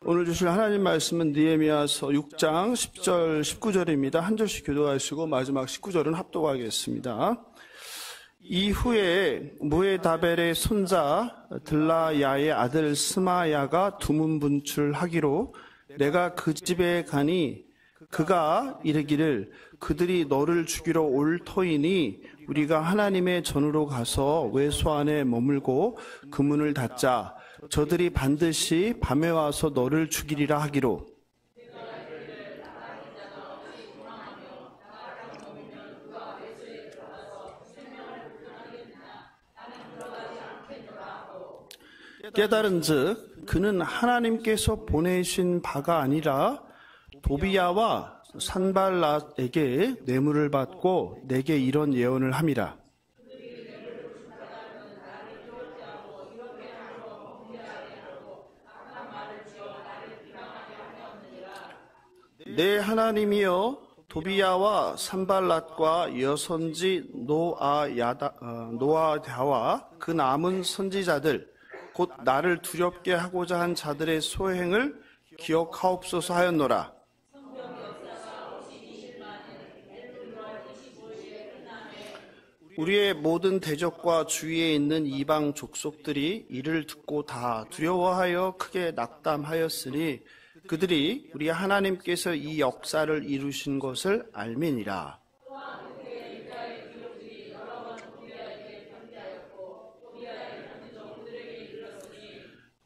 오늘 주실 하나님 말씀은 느헤미야서 6장 10절 19절입니다. 한 절씩 교도하시고 마지막 19절은 합독하겠습니다. 이후에 무에다벨의 손자 들라야의 아들 스마야가 두문분출하기로 내가 그 집에 가니 그가 이르기를 그들이 너를 죽이러 올 터이니 우리가 하나님의 전으로 가서 외소 안에 머물고 그 문을 닫자. 저들이 반드시 밤에 와서 너를 죽이리라 하기로. 깨달은즉 그는 하나님께서 보내신 바가 아니라 도비야와 산발랏에게 뇌물을 받고 내게 이런 예언을 함이라. 내 하나님이여 도비야와 산발랏과 여선지 노아다와 그 남은 선지자들 곧 나를 두렵게 하고자 한 자들의 소행을 기억하옵소서 하였노라. 우리의 모든 대적과 주위에 있는 이방 족속들이 이를 듣고 다 두려워하여 크게 낙담하였으니 그들이 우리 하나님께서 이 역사를 이루신 것을 알미니라.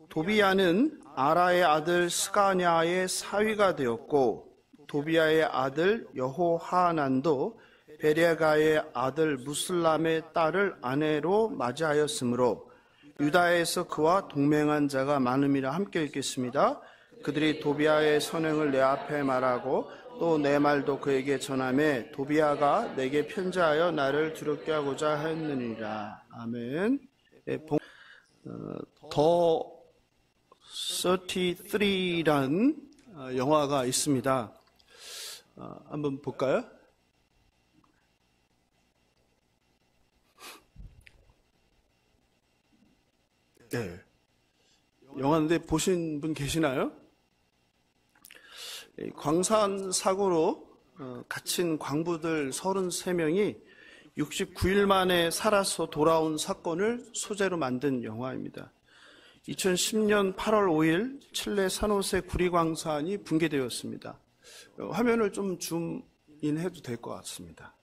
도비야는 아라의 아들 스가냐의 사위가 되었고 도비야의 아들 여호하난도 베레가의 아들 무슬람의 딸을 아내로 맞이하였으므로 유다에서 그와 동맹한 자가 많음이라. 함께 읽겠습니다. 그들이 도비야의 선행을 내 앞에 말하고 또 내 말도 그에게 전하매 도비야가 내게 편지하여 나를 두렵게 하고자 하였느니라. 아멘. 더 33란 영화가 있습니다. 한번 볼까요? 네. 영화인데 보신 분 계시나요? 광산 사고로 갇힌 광부들 33명이 69일 만에 살아서 돌아온 사건을 소재로 만든 영화입니다. 2010년 8월 5일 칠레 산호세 구리광산이 붕괴되었습니다. 화면을 좀 줌인해도 될 것 같습니다.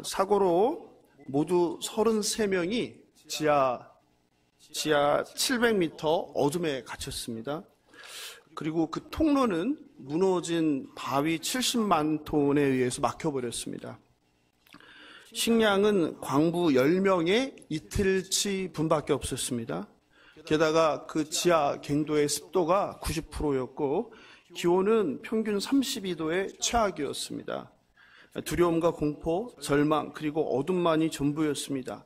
사고로 모두 33명이 지하 700m 어둠에 갇혔습니다. 그리고 그 통로는 무너진 바위 70만 톤에 의해서 막혀버렸습니다. 식량은 광부 10명의 이틀치 분밖에 없었습니다. 게다가 그 지하 갱도의 습도가 90%였고 기온은 평균 32도의 최악이었습니다. 두려움과 공포, 절망 그리고 어둠만이 전부였습니다.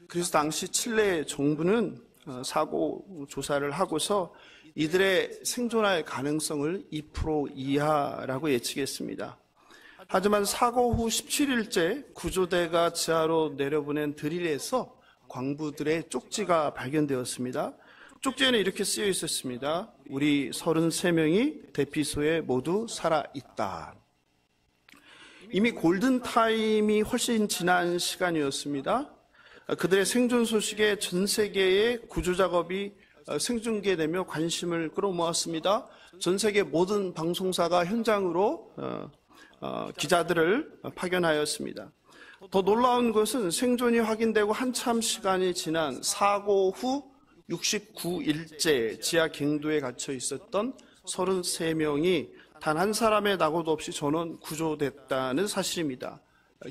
그래서 당시 칠레 정부는 사고 조사를 하고서 이들의 생존할 가능성을 2% 이하라고 예측했습니다. 하지만 사고 후 17일째 구조대가 지하로 내려보낸 드릴에서 광부들의 쪽지가 발견되었습니다. 쪽지에는 이렇게 쓰여 있었습니다. 우리 33명이 대피소에 모두 살아있다. 이미 골든타임이 훨씬 지난 시간이었습니다. 그들의 생존 소식에 전 세계의 구조작업이 생중계되며 관심을 끌어모았습니다. 전 세계 모든 방송사가 현장으로 기자들을 파견하였습니다. 더 놀라운 것은 생존이 확인되고 한참 시간이 지난 사고 후 69일째 지하 갱도에 갇혀 있었던 33명이 단 한 사람의 낙오도 없이 전원 구조됐다는 사실입니다.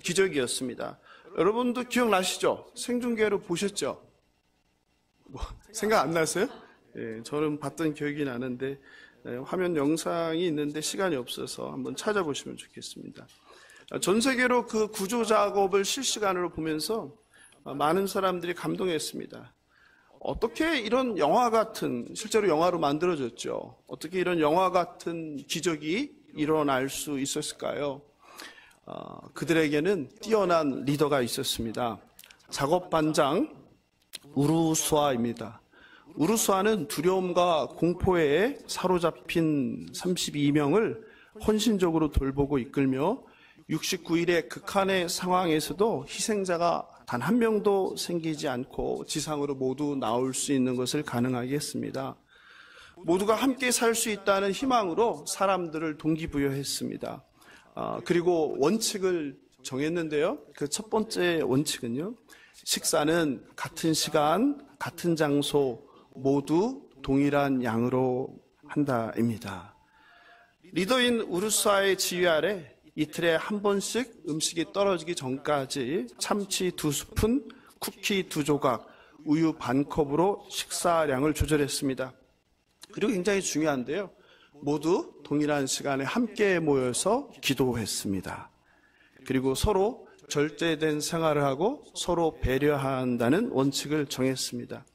기적이었습니다. 여러분도 기억나시죠? 생중계로 보셨죠? 생각 안 나세요? 예, 저는 봤던 기억이 나는데 화면 영상이 있는데 시간이 없어서 한번 찾아보시면 좋겠습니다. 전 세계로 그 구조 작업을 실시간으로 보면서 많은 사람들이 감동했습니다. 어떻게 이런 영화 같은, 실제로 영화로 만들어졌죠. 어떻게 이런 영화 같은 기적이 일어날 수 있었을까요? 그들에게는 뛰어난 리더가 있었습니다. 작업반장 우루수아입니다. 우루스아는 두려움과 공포에 사로잡힌 32명을 헌신적으로 돌보고 이끌며 69일의 극한의 상황에서도 희생자가 단 한 명도 생기지 않고 지상으로 모두 나올 수 있는 것을 가능하게 했습니다. 모두가 함께 살 수 있다는 희망으로 사람들을 동기부여했습니다. 그리고 원칙을 정했는데요. 그 첫 번째 원칙은요, 식사는 같은 시간, 같은 장소, 모두 동일한 양으로 한다입니다. 리더인 우루스아의 지휘 아래 이틀에 한 번씩 음식이 떨어지기 전까지 참치 2스푼, 쿠키 2조각, 우유 반 컵으로 식사량을 조절했습니다. 그리고 굉장히 중요한데요, 모두 동일한 시간에 함께 모여서 기도했습니다. 그리고 서로 절제된 생활을 하고 서로 배려한다는 원칙을 정했습니다.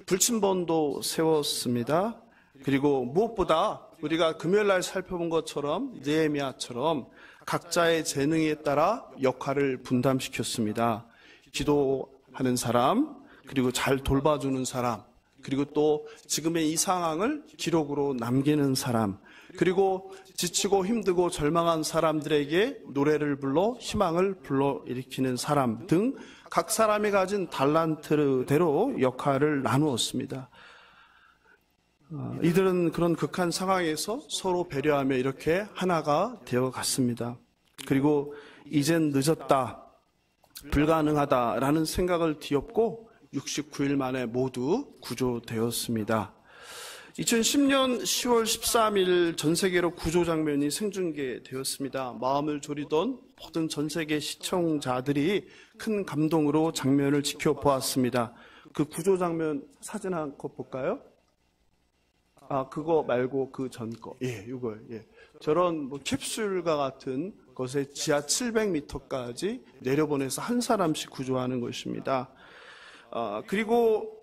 불침번도 세웠습니다. 그리고 무엇보다 우리가 금요일날 살펴본 것처럼 느헤미야처럼 각자의 재능에 따라 역할을 분담시켰습니다. 기도하는 사람, 그리고 잘 돌봐주는 사람, 그리고 또 지금의 이 상황을 기록으로 남기는 사람, 그리고 지치고 힘들고 절망한 사람들에게 노래를 불러 희망을 불러일으키는 사람 등 각 사람이 가진 달란트대로 역할을 나누었습니다. 이들은 그런 극한 상황에서 서로 배려하며 이렇게 하나가 되어 갔습니다. 그리고 이젠 늦었다, 불가능하다라는 생각을 뒤엎고 69일 만에 모두 구조되었습니다. 2010년 10월 13일 전 세계로 구조 장면이 생중계되었습니다. 마음을 졸이던 모든 전 세계 시청자들이 큰 감동으로 장면을 지켜보았습니다. 그 구조 장면 사진 한 컷 볼까요? 그거 말고 그 전 거. 이거요. 저런 캡슐과 같은 것에 지하 700m까지 내려보내서 한 사람씩 구조하는 것입니다. 그리고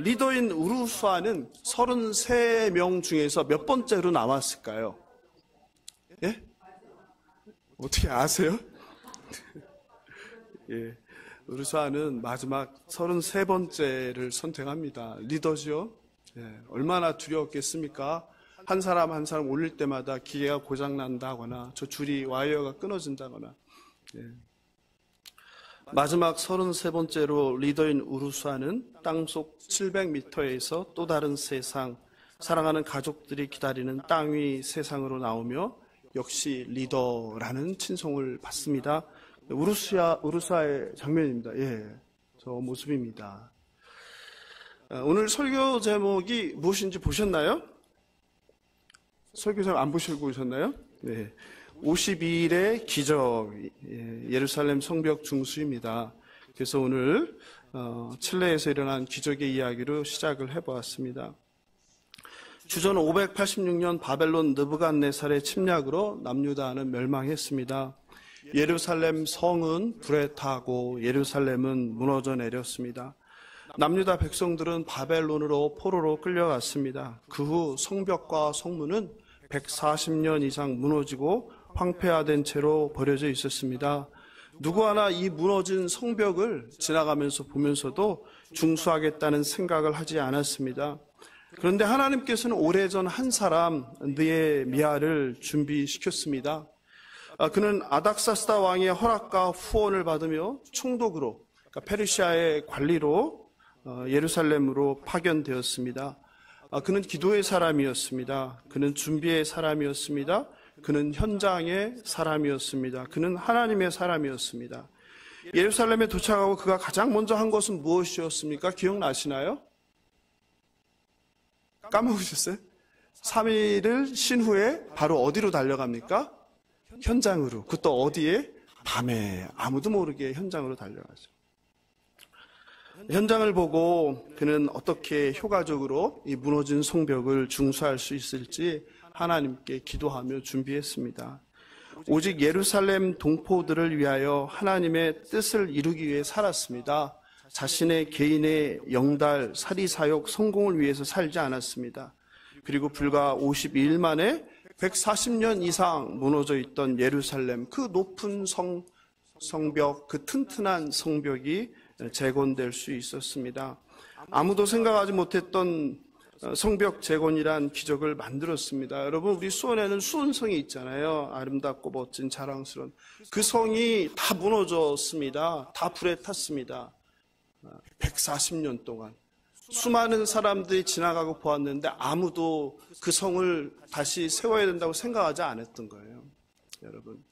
리더인 우루스아는 33명 중에서 몇 번째로 나왔을까요? 예? 어떻게 아세요? 예. 우루스아는 마지막 33번째를 선택합니다. 리더죠? 예. 얼마나 두려웠겠습니까? 한 사람 한 사람 올릴 때마다 기계가 고장난다거나 저 줄이 와이어가 끊어진다거나. 예. 마지막 33번째로 리더인 우루스아는 땅속 700m에서 또 다른 세상, 사랑하는 가족들이 기다리는 땅 위 세상으로 나오며 역시 리더라는 칭송을 받습니다. 우루스아의 장면입니다. 저 모습입니다. 오늘 설교 제목이 무엇인지 보셨나요? 설교 제목 안 보시고 오셨나요? 네. 52일의 기적, 예루살렘 성벽 중수입니다. 그래서 오늘 칠레에서 일어난 기적의 이야기로 시작을 해보았습니다. 주전 586년 바벨론 느부갓네살의 침략으로 남유다는 멸망했습니다. 예루살렘 성은 불에 타고 예루살렘은 무너져 내렸습니다. 남유다 백성들은 바벨론으로 포로로 끌려갔습니다. 그 후 성벽과 성문은 140년 이상 무너지고 황폐화된 채로 버려져 있었습니다. 누구 하나 이 무너진 성벽을 지나가면서 보면서도 중수하겠다는 생각을 하지 않았습니다. 그런데 하나님께서는 오래전 한 사람 느헤미야를 준비시켰습니다. 그는 아닥사스다 왕의 허락과 후원을 받으며 총독으로, 그러니까 페르시아의 관리로 예루살렘으로 파견되었습니다. 그는 기도의 사람이었습니다. 그는 준비의 사람이었습니다. 그는 현장의 사람이었습니다. 그는 하나님의 사람이었습니다. 예루살렘에 도착하고 그가 가장 먼저 한 것은 무엇이었습니까? 기억나시나요? 까먹으셨어요? 3일을 쉰 후에 바로 어디로 달려갑니까? 현장으로. 그것도 어디에? 밤에 아무도 모르게 현장으로 달려가죠. 현장을 보고 그는 어떻게 효과적으로 이 무너진 성벽을 중수할 수 있을지 하나님께 기도하며 준비했습니다. 오직 예루살렘 동포들을 위하여 하나님의 뜻을 이루기 위해 살았습니다. 자신의 개인의 영달, 사리사욕, 성공을 위해서 살지 않았습니다. 그리고 불과 52일 만에 140년 이상 무너져 있던 예루살렘, 그 높은 성벽, 그 튼튼한 성벽이 재건될 수 있었습니다. 아무도 생각하지 못했던 성벽 재건이란 기적을 만들었습니다. 여러분, 우리 수원에는 수원성이 있잖아요. 아름답고 멋진 자랑스러운 그 성이 다 무너졌습니다. 다 불에 탔습니다. 140년 동안 수많은 사람들이 지나가고 보았는데 아무도 그 성을 다시 세워야 된다고 생각하지 않았던 거예요. 여러분,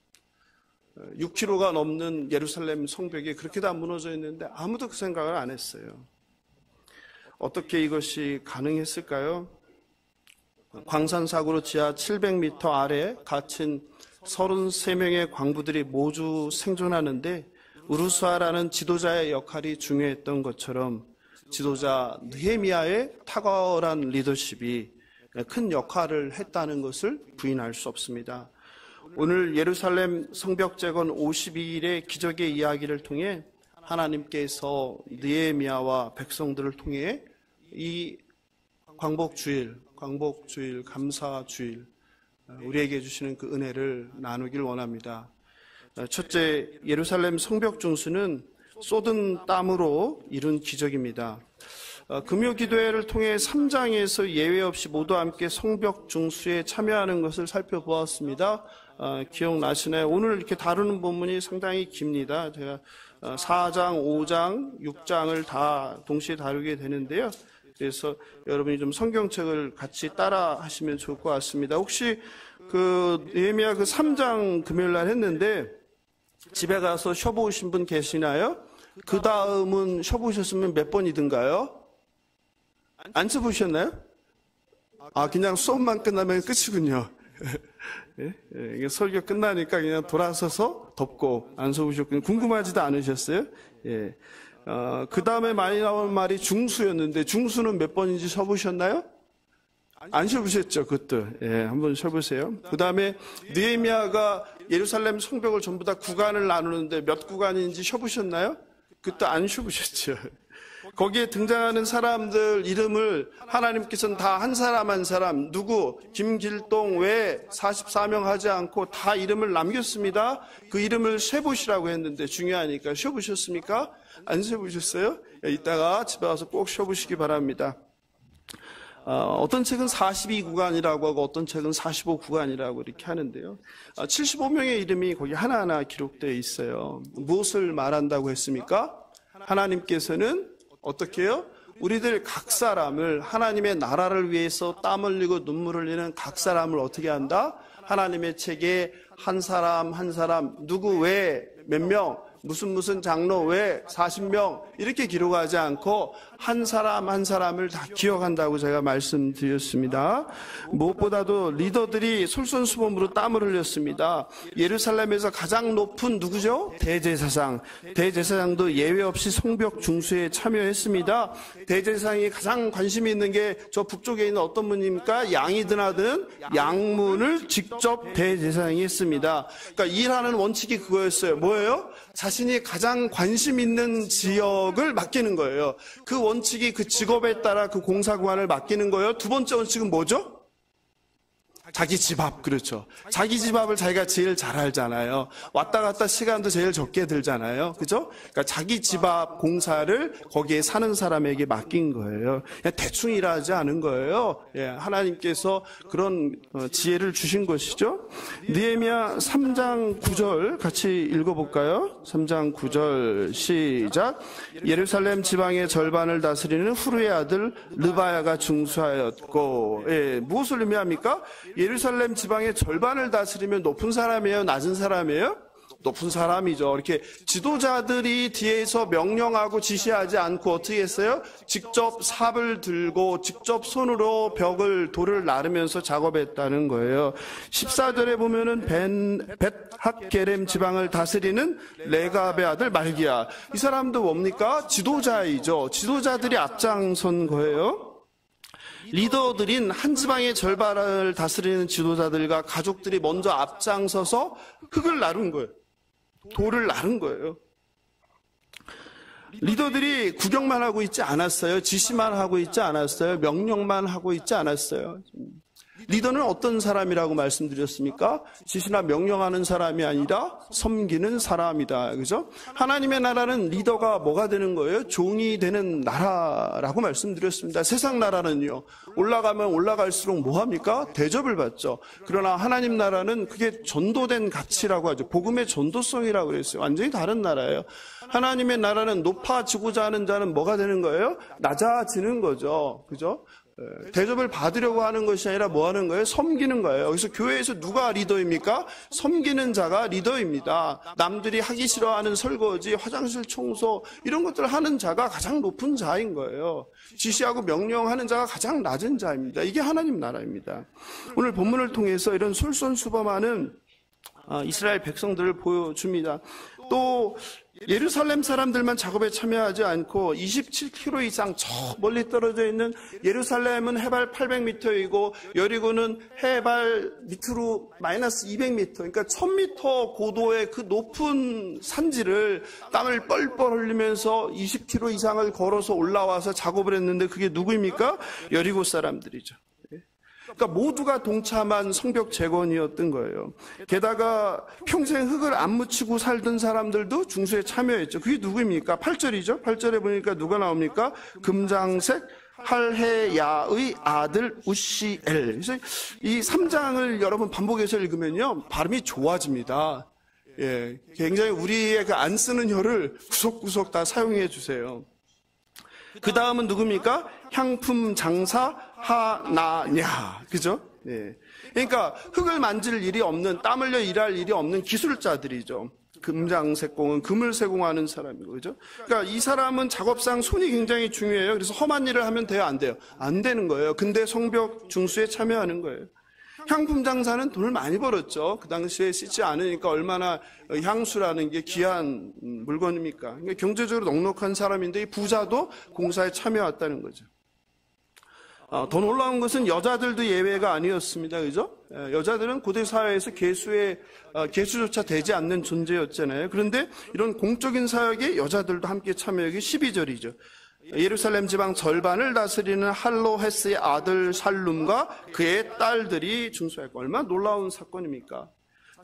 6km가 넘는 예루살렘 성벽이 그렇게 다 무너져 있는데 아무도 그 생각을 안 했어요. 어떻게 이것이 가능했을까요? 광산사고로 지하 700m 아래 갇힌 33명의 광부들이 모두 생존하는데 우르수아라는 지도자의 역할이 중요했던 것처럼 지도자 느헤미야의 탁월한 리더십이 큰 역할을 했다는 것을 부인할 수 없습니다. 오늘 예루살렘 성벽 재건 52일의 기적의 이야기를 통해 하나님께서 느헤미야와 백성들을 통해 이 광복주일, 감사주일 우리에게 주시는 그 은혜를 나누길 원합니다. 첫째, 예루살렘 성벽 중수는 쏟은 땀으로 이룬 기적입니다. 금요기도회를 통해 3장에서 예외 없이 모두 함께 성벽 중수에 참여하는 것을 살펴보았습니다. 기억나시나요? 오늘 이렇게 다루는 본문이 상당히 깁니다. 제가 4장, 5장, 6장을 다 동시에 다루게 되는데요. 그래서 여러분이 좀 성경책을 같이 따라 하시면 좋을 것 같습니다. 혹시 느헤미야 3장 금요일 날 했는데 집에 가서 쉬어보신 분 계시나요? 그 다음은 쉬어보셨으면 몇 번이든가요? 안 써보셨나요? 그냥 수업만 끝나면 끝이군요. 예? 설교 끝나니까 그냥 돌아서서 덮고 안 써보셨군요. 궁금하지도 않으셨어요? 예. 그 다음에 많이 나온 말이 중수였는데 중수는 몇 번인지 써보셨나요? 안 쉬어보셨죠, 그것도. 예, 한번 쉬어보세요. 그 다음에 느헤미야가 예루살렘 성벽을 전부 다 구간을 나누는데 몇 구간인지 쉬어보셨나요? 그것도 안 쉬어보셨죠. 거기에 등장하는 사람들 이름을 하나님께서는 다 한 사람 한 사람, 누구, 김길동 외 44명 하지 않고 다 이름을 남겼습니다. 그 이름을 세보시라고 했는데 중요하니까 쉬어보셨습니까? 안 쉬어보셨어요? 이따가 집에 와서 꼭 쉬어보시기 바랍니다. 어떤 책은 42구간이라고 하고 어떤 책은 45구간이라고 이렇게 하는데요. 75명의 이름이 거기 하나하나 기록되어 있어요. 무엇을 말한다고 했습니까? 하나님께서는 어떻게 해요? 우리들 각 사람을 하나님의 나라를 위해서 땀 흘리고 눈물 흘리는 각 사람을 어떻게 한다? 하나님의 책에 한 사람 한 사람 누구 외 몇 명 무슨 장로 외 40명 이렇게 기록하지 않고 한 사람 한 사람을 다 기억한다고 제가 말씀드렸습니다. 무엇보다도 리더들이 솔선수범으로 땀을 흘렸습니다. 예루살렘에서 가장 높은 누구죠? 대제사장. 대제사장도 예외 없이 성벽 중수에 참여했습니다. 대제사장이 가장 관심이 있는 게 저 북쪽에 있는 어떤 분입니까? 양이 드나든 양문을 직접 대제사장이 했습니다. 그러니까 일하는 원칙이 그거였어요. 뭐예요? 자신이 가장 관심 있는 지역을 맡기는 거예요. 그 원칙이 그 직업에 따라 그 공사구간을 맡기는 거예요. 두 번째 원칙은 뭐죠? 자기 집 앞, 그렇죠. 자기 집 앞을 자기가 제일 잘 알잖아요. 왔다 갔다 시간도 제일 적게 들잖아요. 그죠? 그러니까 자기 집 앞 공사를 거기에 사는 사람에게 맡긴 거예요. 그냥 대충 일하지 않은 거예요. 예, 하나님께서 그런 지혜를 주신 것이죠. 느헤미야 3장 9절 같이 읽어볼까요? 3장 9절 시작. 예루살렘 지방의 절반을 다스리는 후르의 아들 르바야가 중수하였고, 예, 무엇을 의미합니까? 예루살렘 지방의 절반을 다스리면 높은 사람이에요? 낮은 사람이에요? 높은 사람이죠. 이렇게 지도자들이 뒤에서 명령하고 지시하지 않고 어떻게 했어요? 직접 삽을 들고 직접 손으로 돌을 나르면서 작업했다는 거예요. 14절에 보면은 벳핫게렘 지방을 다스리는 레갑의 아들 말기야. 이 사람도 뭡니까? 지도자이죠. 지도자들이 앞장선 거예요. 리더들인 한 지방의 절반을 다스리는 지도자들과 가족들이 먼저 앞장서서 흙을 나른 거예요. 돌을 나른 거예요. 리더들이 구경만 하고 있지 않았어요. 지시만 하고 있지 않았어요. 명령만 하고 있지 않았어요. 리더는 어떤 사람이라고 말씀드렸습니까? 지시나 명령하는 사람이 아니라 섬기는 사람이다. 그죠? 하나님의 나라는 리더가 뭐가 되는 거예요? 종이 되는 나라라고 말씀드렸습니다. 세상 나라는요, 올라가면 올라갈수록 뭐합니까? 대접을 받죠. 그러나 하나님 나라는 그게 전도된 가치라고 하죠. 복음의 전도성이라고 그랬어요. 완전히 다른 나라예요. 하나님의 나라는 높아지고자 하는 자는 뭐가 되는 거예요? 낮아지는 거죠. 그죠? 대접을 받으려고 하는 것이 아니라 뭐 하는 거예요? 섬기는 거예요. 그래서 교회에서 누가 리더입니까? 섬기는 자가 리더입니다. 남들이 하기 싫어하는 설거지, 화장실 청소 이런 것들을 하는 자가 가장 높은 자인 거예요. 지시하고 명령하는 자가 가장 낮은 자입니다. 이게 하나님 나라입니다. 오늘 본문을 통해서 이런 솔선수범하는 이스라엘 백성들을 보여줍니다. 또 예루살렘 사람들만 작업에 참여하지 않고 27km 이상 저 멀리 떨어져 있는 예루살렘은 해발 800m이고 여리고는 해발 밑으로 마이너스 200m, 그러니까 1000m 고도의 그 높은 산지를 땀을 뻘뻘 흘리면서 20km 이상을 걸어서 올라와서 작업을 했는데 그게 누구입니까? 여리고 사람들이죠. 그러니까 모두가 동참한 성벽 재건이었던 거예요. 게다가 평생 흙을 안 묻히고 살던 사람들도 중수에 참여했죠. 그게 누구입니까? 8절이죠. 8절에 보니까 누가 나옵니까? 금장색 할헤야의 아들 우시엘. 그래서 이 3장을 여러분 반복해서 읽으면요, 발음이 좋아집니다. 예, 굉장히 우리의 그 안 쓰는 혀를 구석구석 다 사용해 주세요. 그 다음은 누굽니까? 향품 장사 하나냐. 그죠? 예. 그러니까 흙을 만질 일이 없는, 땀 흘려 일할 일이 없는 기술자들이죠. 금장색공은 금을 세공하는 사람이고, 그죠? 그러니까 이 사람은 작업상 손이 굉장히 중요해요. 그래서 험한 일을 하면 돼요? 안 돼요? 안 되는 거예요. 근데 성벽 중수에 참여하는 거예요. 향품 장사는 돈을 많이 벌었죠. 그 당시에 씻지 않으니까 얼마나 향수라는 게 귀한 물건입니까? 그러니까 경제적으로 넉넉한 사람인데 이 부자도 공사에 참여했다는 거죠. 더 놀라운 것은 여자들도 예외가 아니었습니다. 그죠? 여자들은 고대 사회에서 계수조차 되지 않는 존재였잖아요. 그런데 이런 공적인 사역에 여자들도 함께 참여하기 12절이죠. 예루살렘 지방 절반을 다스리는 할로헤스의 아들 살룸과 그의 딸들이 중수했고, 얼마나 놀라운 사건입니까?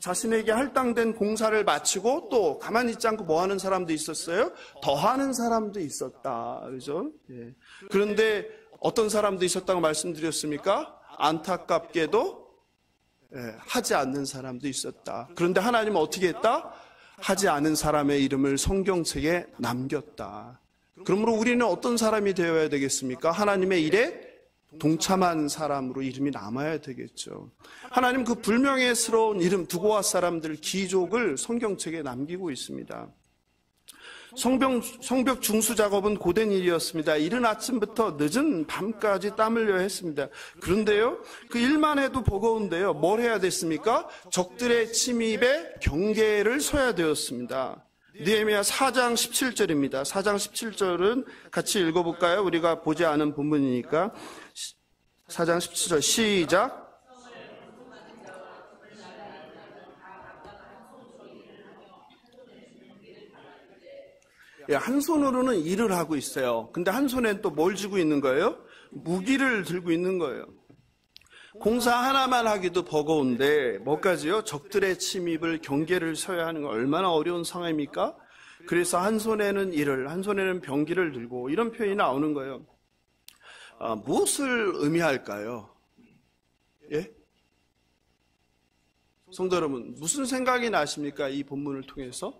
자신에게 할당된 공사를 마치고 또 가만히 있지 않고 뭐 하는 사람도 있었어요? 더 하는 사람도 있었다. 그죠? 예. 그런데 어떤 사람도 있었다고 말씀드렸습니까? 안타깝게도 하지 않는 사람도 있었다. 그런데 하나님은 어떻게 했다? 하지 않은 사람의 이름을 성경책에 남겼다. 그러므로 우리는 어떤 사람이 되어야 되겠습니까? 하나님의 일에 동참한 사람으로 이름이 남아야 되겠죠. 하나님 그 불명예스러운 이름 두고아 사람들 기족을 성경책에 남기고 있습니다. 성벽 중수 작업은 고된 일이었습니다. 이른 아침부터 늦은 밤까지 땀 흘려 했습니다. 그런데요, 그 일만 해도 버거운데요, 뭘 해야 됐습니까? 적들의 침입에 경계를 서야 되었습니다. 느헤미야 4장 17절입니다. 4장 17절은 같이 읽어볼까요? 우리가 보지 않은 본문이니까. 4장 17절 시작. 한 손으로는 일을 하고 있어요. 근데 한 손엔 또 뭘 쥐고 있는 거예요? 무기를 들고 있는 거예요. 공사 하나만 하기도 버거운데 뭐까지요? 적들의 침입을 경계를 서야 하는 건 얼마나 어려운 상황입니까? 그래서 한 손에는 일을, 한 손에는 병기를 들고 이런 표현이 나오는 거예요. 무엇을 의미할까요? 예? 성도 여러분, 무슨 생각이 나십니까? 이 본문을 통해서?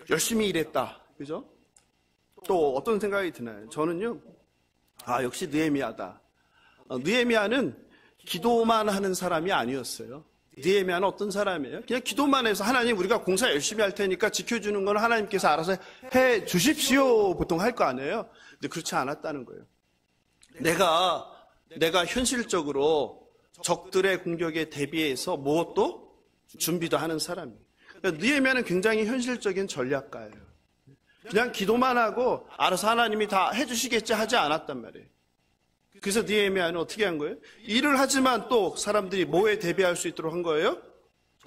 열심히 일했다. 그죠? 또 어떤 생각이 드나요? 저는요, 역시 느헤미야다. 느헤미야는 기도만 하는 사람이 아니었어요. 느헤미야는 어떤 사람이에요? 그냥 기도만 해서 하나님 우리가 공사 열심히 할 테니까 지켜주는 건 하나님께서 알아서 해 주십시오 보통 할 거 아니에요? 근데 그렇지 않았다는 거예요. 내가 현실적으로 적들의 공격에 대비해서 무엇도 준비도 하는 사람이에요. 그러니까 느헤미야는 굉장히 현실적인 전략가예요. 그냥 기도만 하고 알아서 하나님이 다 해주시겠지 하지 않았단 말이에요. 그래서 느헤미야는 어떻게 한 거예요? 일을 하지만 또 사람들이 뭐에 대비할 수 있도록 한 거예요?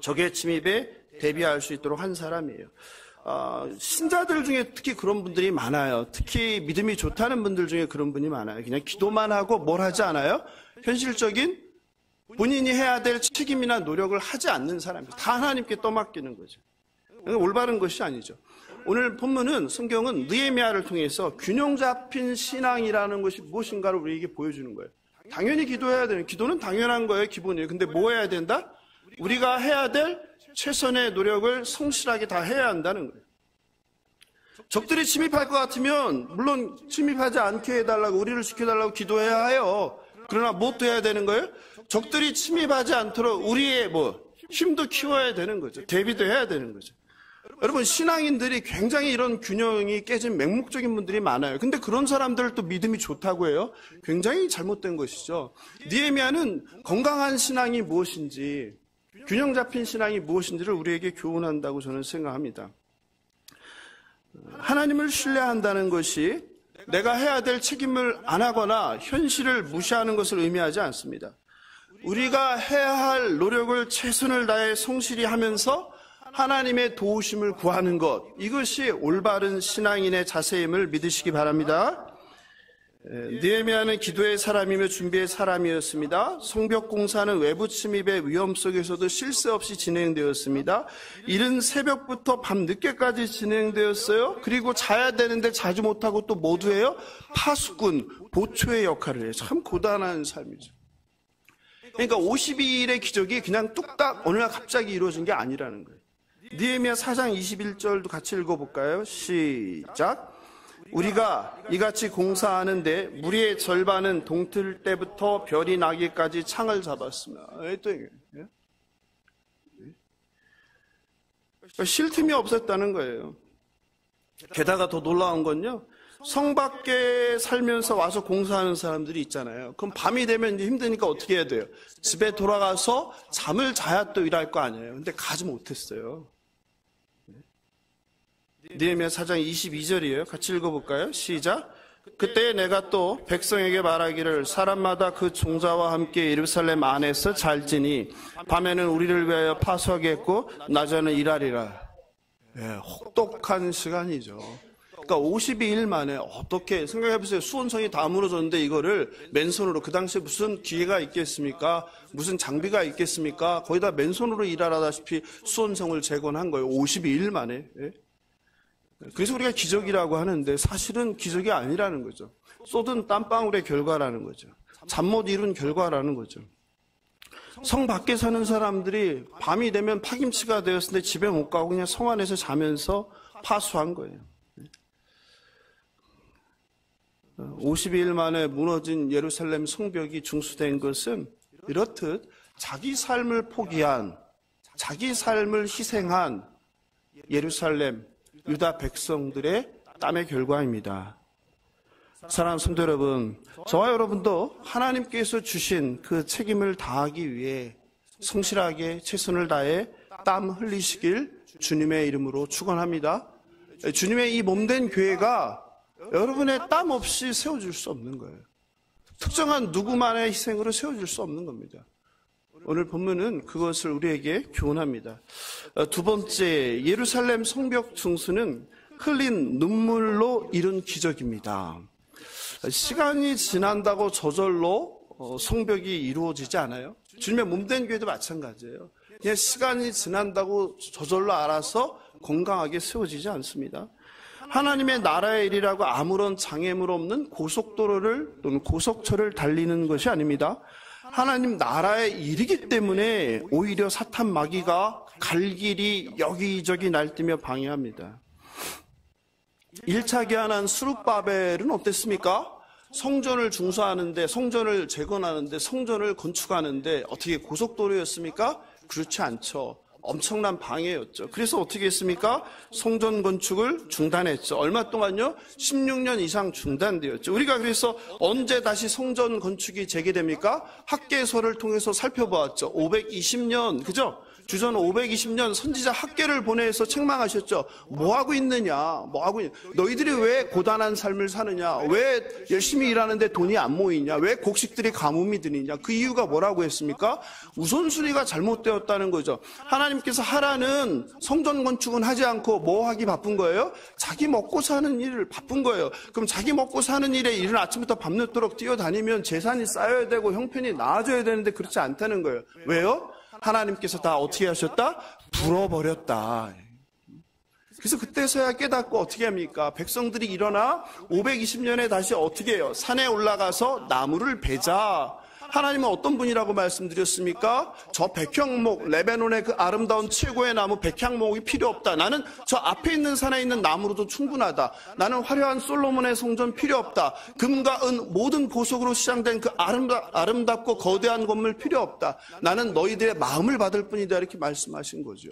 적의 침입에 대비할 수 있도록 한 사람이에요. 신자들 중에 특히 그런 분들이 많아요. 특히 믿음이 좋다는 분들 중에 그런 분이 많아요. 그냥 기도만 하고 뭘 하지 않아요? 현실적인 본인이 해야 될 책임이나 노력을 하지 않는 사람이죠. 다 하나님께 떠맡기는 거죠. 올바른 것이 아니죠. 오늘 본문은 성경은 느헤미야를 통해서 균형 잡힌 신앙이라는 것이 무엇인가를 우리에게 보여주는 거예요. 당연히 기도해야 되는, 기도는 당연한 거예요. 기본이에요. 근데 뭐 해야 된다? 우리가 해야 될 최선의 노력을 성실하게 다 해야 한다는 거예요. 적들이 침입할 것 같으면 물론 침입하지 않게 해달라고, 우리를 지켜달라고 기도해야 해요. 그러나 무엇도 해야 되는 거예요? 적들이 침입하지 않도록 우리의 힘도 키워야 되는 거죠. 대비도 해야 되는 거죠. 여러분, 신앙인들이 굉장히 이런 균형이 깨진 맹목적인 분들이 많아요. 근데 그런 사람들을 또 믿음이 좋다고 해요? 굉장히 잘못된 것이죠. 느헤미야는 건강한 신앙이 무엇인지, 균형 잡힌 신앙이 무엇인지를 우리에게 교훈한다고 저는 생각합니다. 하나님을 신뢰한다는 것이 내가 해야 될 책임을 안 하거나 현실을 무시하는 것을 의미하지 않습니다. 우리가 해야 할 노력을 최선을 다해 성실히 하면서 하나님의 도우심을 구하는 것, 이것이 올바른 신앙인의 자세임을 믿으시기 바랍니다. 느헤미야는 기도의 사람이며 준비의 사람이었습니다. 성벽 공사는 외부 침입의 위험 속에서도 쉴 새 없이 진행되었습니다. 이른 새벽부터 밤 늦게까지 진행되었어요. 그리고 자야 되는데 자지 못하고 또 모두 해요? 파수꾼, 보초의 역할을 해요. 참 고단한 삶이죠. 그러니까 52일의 기적이 그냥 뚝딱 어느 날 갑자기 이루어진 게 아니라는 거예요. 느헤미야 4장 21절도 같이 읽어볼까요? 시작. 우리가 이같이 공사하는데 무리의 절반은 동틀 때부터 별이 나기까지 창을 잡았으며. 쉴 틈이 없었다는 거예요. 게다가 더 놀라운 건요, 성 밖에 살면서 와서 공사하는 사람들이 있잖아요. 그럼 밤이 되면 이제 힘드니까 어떻게 해야 돼요? 집에 돌아가서 잠을 자야 또 일할 거 아니에요. 근데 가지 못했어요. 느헤미야 4장 22절이에요. 같이 읽어볼까요? 시작. 그때 내가 또 백성에게 말하기를 사람마다 그 종자와 함께 예루살렘 안에서 잘지니 밤에는 우리를 위하여 파수하겠고 낮에는 일하리라. 혹독한 시간이죠. 그러니까 52일 만에 어떻게 생각해보세요. 수원성이 다 무너졌는데 이거를 맨손으로, 그 당시에 무슨 기계가 있겠습니까? 무슨 장비가 있겠습니까? 거의 다 맨손으로 일하다시피 수원성을 재건한 거예요. 52일 만에. 그래서 우리가 기적이라고 하는데 사실은 기적이 아니라는 거죠. 쏟은 땀방울의 결과라는 거죠. 잠 못 이룬 결과라는 거죠. 성 밖에 사는 사람들이 밤이 되면 파김치가 되었을 때 집에 못 가고 그냥 성 안에서 자면서 파수한 거예요. 52일 만에 무너진 예루살렘 성벽이 중수된 것은 이렇듯 자기 삶을 포기한, 자기 삶을 희생한 예루살렘 유다 백성들의 땀의 결과입니다. 사랑하는 성도 여러분, 저와 여러분도 하나님께서 주신 그 책임을 다하기 위해 성실하게 최선을 다해 땀 흘리시길 주님의 이름으로 축원합니다. 주님의 이 몸된 교회가 여러분의 땀 없이 세워질 수 없는 거예요. 특정한 누구만의 희생으로 세워질 수 없는 겁니다. 오늘 본문은 그것을 우리에게 교훈합니다. 두 번째, 예루살렘 성벽 중수는 흘린 눈물로 이룬 기적입니다. 시간이 지난다고 저절로 성벽이 이루어지지 않아요. 주님의 몸된 교회도 마찬가지예요. 그냥 시간이 지난다고 저절로 알아서 건강하게 세워지지 않습니다. 하나님의 나라의 일이라고 아무런 장애물 없는 고속도로를 또는 고속철을 달리는 것이 아닙니다. 하나님 나라의 일이기 때문에 오히려 사탄 마귀가 갈 길이 여기저기 날뛰며 방해합니다. 1차 개안한 스룹바벨은 어땠습니까? 성전을 중수하는데, 성전을 재건하는데, 성전을 건축하는데 어떻게 고속도로였습니까? 그렇지 않죠. 엄청난 방해였죠. 그래서 어떻게 했습니까? 성전 건축을 중단했죠. 얼마 동안요? 16년 이상 중단되었죠. 우리가 그래서 언제 다시 성전 건축이 재개됩니까? 학계서를 통해서 살펴보았죠. 520년, 그죠? 주전 520년 선지자 학계를 보내서 책망하셨죠. 뭐하고 있느냐, 너희들이 왜 고단한 삶을 사느냐, 왜 열심히 일하는데 돈이 안 모이냐, 왜 곡식들이 가뭄이 드느냐. 그 이유가 뭐라고 했습니까? 우선순위가 잘못되었다는 거죠. 하나님께서 하라는 성전 건축은 하지 않고 뭐 하기 바쁜 거예요? 자기 먹고 사는 일을 바쁜 거예요. 그럼 자기 먹고 사는 일에 이른 아침부터 밤늦도록 뛰어다니면 재산이 쌓여야 되고 형편이 나아져야 되는데 그렇지 않다는 거예요. 왜요? 하나님께서 다 어떻게 하셨다? 불어버렸다. 그래서 그때서야 깨닫고 어떻게 합니까? 백성들이 일어나 520년에 다시 어떻게 해요? 산에 올라가서 나무를 베자. 하나님은 어떤 분이라고 말씀드렸습니까? 저 백향목, 레바논의 그 아름다운 최고의 나무 백향목이 필요 없다. 나는 저 앞에 있는 산에 있는 나무로도 충분하다. 나는 화려한 솔로몬의 성전 필요 없다. 금과 은 모든 보석으로 시장된 그 아름답고 거대한 건물 필요 없다. 나는 너희들의 마음을 받을 뿐이다. 이렇게 말씀하신 거죠.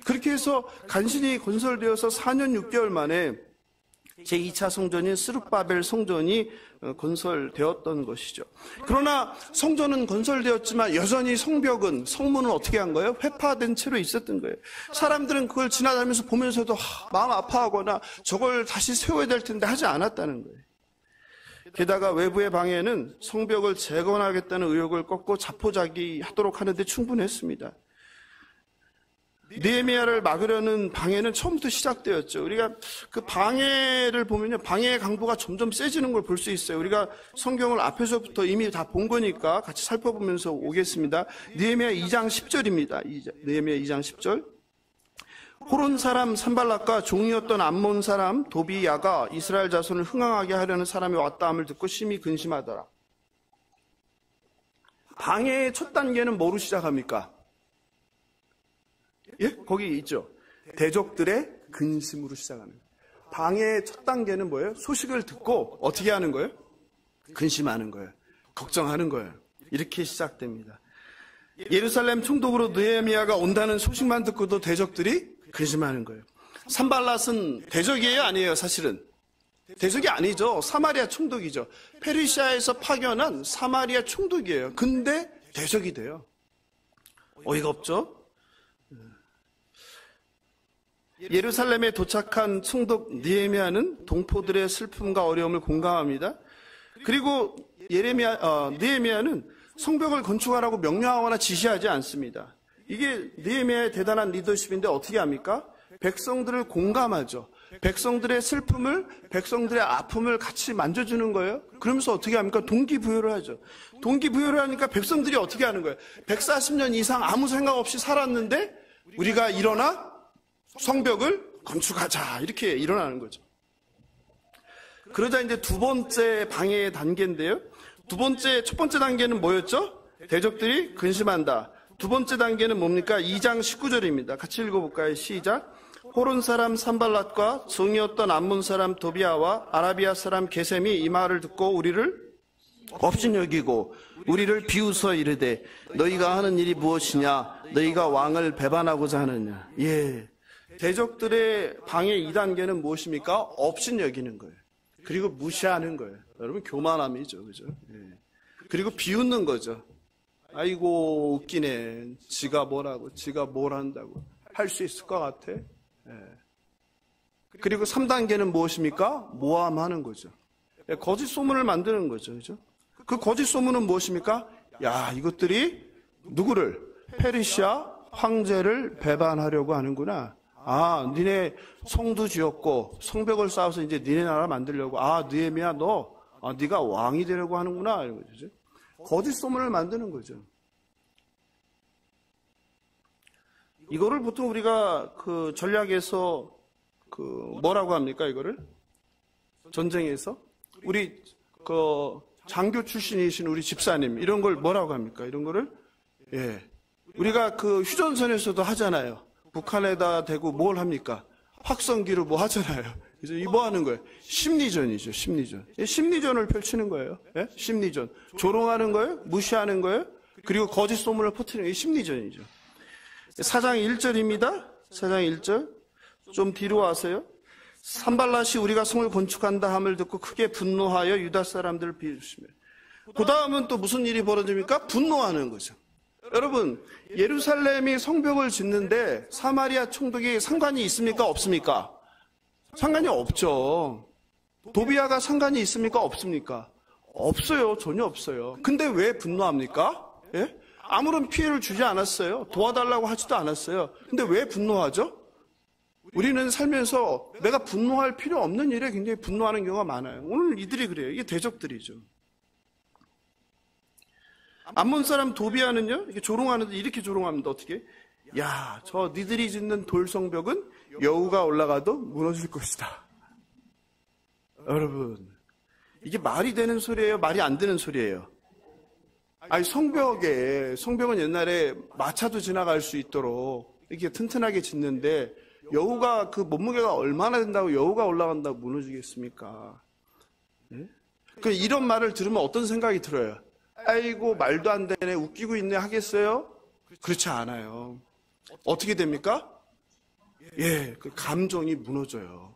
그렇게 해서 간신히 건설되어서 4년 6개월 만에 제2차 성전인 스룹바벨 성전이 건설되었던 것이죠. 그러나 성전은 건설되었지만 여전히 성문은 어떻게 한 거예요? 회파된 채로 있었던 거예요. 사람들은 그걸 지나다니면서 보면서도 마음 아파하거나 저걸 다시 세워야 될 텐데 하지 않았다는 거예요. 게다가 외부의 방해는 성벽을 재건하겠다는 의욕을 꺾고 자포자기하도록 하는데 충분했습니다. 느헤미야를 막으려는 방해는 처음부터 시작되었죠. 우리가 그 방해를 보면요, 방해의 강도가 점점 세지는 걸 볼 수 있어요. 우리가 성경을 앞에서부터 이미 다 본 거니까 같이 살펴보면서 오겠습니다. 느헤미야 2장 10절입니다. 느헤미야 2장 10절. 호론 사람 산발락과 종이었던 암몬 사람 도비야가 이스라엘 자손을 흥황하게 하려는 사람이 왔다 함을 듣고 심히 근심하더라. 방해의 첫 단계는 뭐로 시작합니까? 예? 거기 있죠. 대적들의 근심으로 시작하는 거예요. 방해의 첫 단계는 뭐예요? 소식을 듣고 어떻게 하는 거예요? 근심하는 거예요. 걱정하는 거예요. 이렇게 시작됩니다. 예루살렘 총독으로 느헤미야가 온다는 소식만 듣고도 대적들이 근심하는 거예요. 산발랏은 대적이에요? 아니에요? 사실은 대적이 아니죠. 사마리아 총독이죠. 페르시아에서 파견한 사마리아 총독이에요. 근데 대적이 돼요. 어이가 없죠? 예루살렘에 도착한 총독 느헤미야는 동포들의 슬픔과 어려움을 공감합니다. 그리고 느헤미야는 성벽을 건축하라고 명령하거나 지시하지 않습니다. 이게 느헤미야의 대단한 리더십인데 어떻게 합니까? 백성들을 공감하죠. 백성들의 슬픔을, 백성들의 아픔을 같이 만져주는 거예요. 그러면서 어떻게 합니까? 동기부여를 하죠. 동기부여를 하니까 백성들이 어떻게 하는 거예요? 140년 이상 아무 생각 없이 살았는데 우리가 일어나 성벽을 건축하자, 이렇게 일어나는 거죠. 그러자 이제 두 번째 방해의 단계인데요. 첫 번째 단계는 뭐였죠? 대적들이 근심한다. 두 번째 단계는 뭡니까? 2장 19절입니다. 같이 읽어볼까요? 시작. 호론 사람 산발랏과 종이었던 암몬 사람 도비야와 아라비아 사람 게셈이 이 말을 듣고 우리를 업신여기고 우리를 비웃어 이르되 너희가 하는 일이 무엇이냐? 너희가 왕을 배반하고자 하느냐? 예. 대적들의 방해 2단계는 무엇입니까? 업신여기는 거예요. 그리고 무시하는 거예요. 여러분, 교만함이죠. 그죠? 예. 그리고 비웃는 거죠. 아이고, 웃기네. 지가 뭐라고, 지가 뭘 한다고. 할 수 있을 것 같아. 예. 그리고 3단계는 무엇입니까? 모함하는 거죠. 예, 거짓 소문을 만드는 거죠. 그죠? 그 거짓 소문은 무엇입니까? 야, 이것들이 누구를? 페르시아 황제를 배반하려고 하는구나. 아, 니네 성도 지었고 성벽을 쌓아서 이제 니네 나라 만들려고. 아, 느헤미야 네가 왕이 되려고 하는구나. 이런 거죠. 거짓 소문을 만드는 거죠. 이거를 보통 우리가 그 전략에서 그 뭐라고 합니까? 이거를 전쟁에서 우리 그 장교 출신이신 우리 집사님 이런 걸 뭐라고 합니까? 이런 거를 예, 우리가 그 휴전선에서도 하잖아요. 북한에다 대고 뭘 합니까? 확성기로 뭐 하잖아요. 그래서 이 뭐 하는 거예요? 심리전이죠. 심리전. 심리전을 펼치는 거예요. 예? 심리전. 조롱하는 거예요? 무시하는 거예요? 그리고 거짓 소문을 퍼뜨리는 게 심리전이죠. 4장 1절입니다. 4장 1절. 좀 뒤로 와세요. 산발랏이 우리가 성을 건축한다 함을 듣고 크게 분노하여 유다 사람들을 비웃으며. 그 다음은 또 무슨 일이 벌어집니까? 분노하는 거죠. 여러분, 예루살렘이 성벽을 짓는데 사마리아 총독이 상관이 있습니까? 없습니까? 상관이 없죠. 도비아가 상관이 있습니까? 없습니까? 없어요. 전혀 없어요. 근데 왜 분노합니까? 예? 아무런 피해를 주지 않았어요. 도와달라고 하지도 않았어요. 근데 왜 분노하죠? 우리는 살면서 내가 분노할 필요 없는 일에 굉장히 분노하는 경우가 많아요. 오늘 이들이 그래요. 이게 대적들이죠. 암몬 사람 도비아는요, 이렇게 조롱하는데 이렇게 조롱합니다. 어떻게? 야, 저 니들이 짓는 돌성벽은 여우가 올라가도 무너질 것이다. 여러분, 이게 말이 되는 소리예요? 말이 안 되는 소리예요? 아니, 성벽은 옛날에 마차도 지나갈 수 있도록 이렇게 튼튼하게 짓는데 여우가 그 몸무게가 얼마나 된다고 여우가 올라간다고 무너지겠습니까? 예? 그 이런 말을 들으면 어떤 생각이 들어요? 아이고, 말도 안 되네, 웃기고 있네 하겠어요? 그렇지 않아요. 어떻게 됩니까? 예, 그 감정이 무너져요.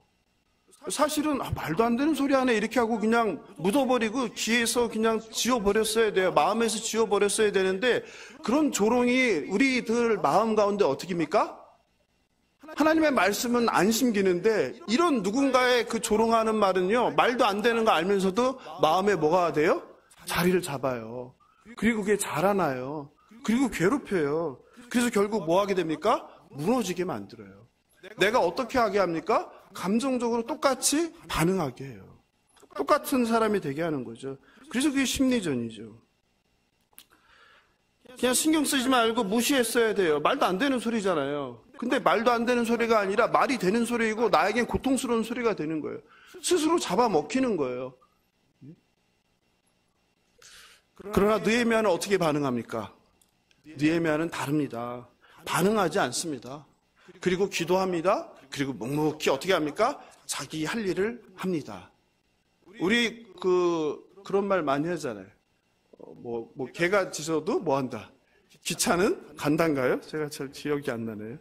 사실은 말도 안 되는 소리 하네 이렇게 하고 그냥 묻어버리고 귀에서 그냥 지워버렸어야 돼요. 마음에서 지워버렸어야 되는데 그런 조롱이 우리들 마음 가운데 어떻게입니까? 하나님의 말씀은 안 심기는데 이런 누군가의 그 조롱하는 말은요, 말도 안 되는 거 알면서도 마음에 뭐가 돼요? 자리를 잡아요. 그리고 그게 자라나요. 그리고 괴롭혀요. 그래서 결국 뭐 하게 됩니까? 무너지게 만들어요. 내가 어떻게 하게 합니까? 감정적으로 똑같이 반응하게 해요. 똑같은 사람이 되게 하는 거죠. 그래서 그게 심리전이죠. 그냥 신경 쓰지 말고 무시했어야 돼요. 말도 안 되는 소리잖아요. 근데 말도 안 되는 소리가 아니라 말이 되는 소리이고 나에겐 고통스러운 소리가 되는 거예요. 스스로 잡아먹히는 거예요. 그러나 느헤미야는 어떻게 반응합니까? 느헤미야는 다릅니다. 반응하지 않습니다. 그리고 기도합니다. 그리고 묵묵히 어떻게 합니까? 자기 할 일을 합니다. 우리 그런 말 많이 하잖아요. 개가 짖어도 뭐 한다? 기차는 간단가요? 제가 잘 기억이 안 나네요.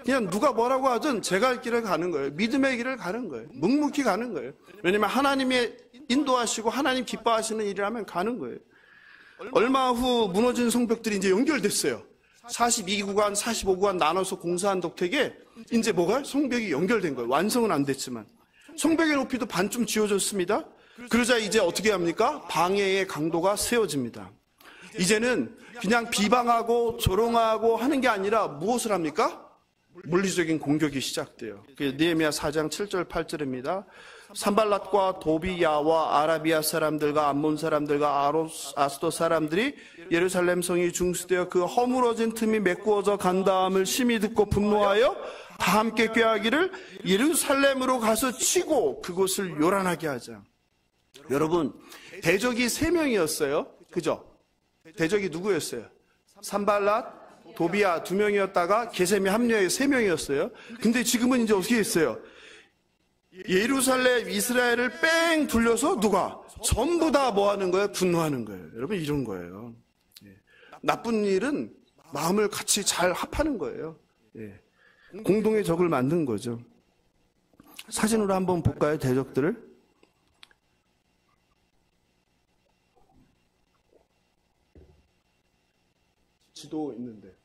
그냥 누가 뭐라고 하든 제가 할 길을 가는 거예요. 믿음의 길을 가는 거예요. 묵묵히 가는 거예요. 왜냐면 하나님이 인도하시고 하나님 기뻐하시는 일을 하면 가는 거예요. 얼마 후 무너진 성벽들이 이제 연결됐어요. 42구간, 45구간 나눠서 공사한 덕택에 이제 뭐가? 성벽이 연결된 거예요. 완성은 안 됐지만. 성벽의 높이도 반쯤 지어졌습니다. 그러자 이제 어떻게 합니까? 방해의 강도가 세워집니다. 이제는 그냥 비방하고 조롱하고 하는 게 아니라 무엇을 합니까? 물리적인 공격이 시작돼요. 느헤미야 4장 7절 8절입니다. 산발랏과 도비야와 아라비아 사람들과 암몬 사람들과 아스돗 사람들이 예루살렘 성이 중수되어 그 허물어진 틈이 메꾸어져 간다함을 심히 듣고 분노하여 다 함께 꾀하기를 예루살렘으로 가서 치고 그곳을 요란하게 하자. 여러분, 대적이 3명이었어요. 그죠? 대적이 누구였어요? 산발랏, 도비야 2명이었다가 게셈이 합류해 3명이었어요. 근데 지금은 이제 어떻게 했어요? 예루살렘, 이스라엘을 뺑 둘려서 누가? 전부 다 뭐 하는 거예요? 분노하는 거예요. 여러분, 이런 거예요. 예. 나쁜 일은 마음을 같이 잘 합하는 거예요. 예. 공동의 적을 만든 거죠. 사진으로 한번 볼까요? 대적들을. 지도 있는데.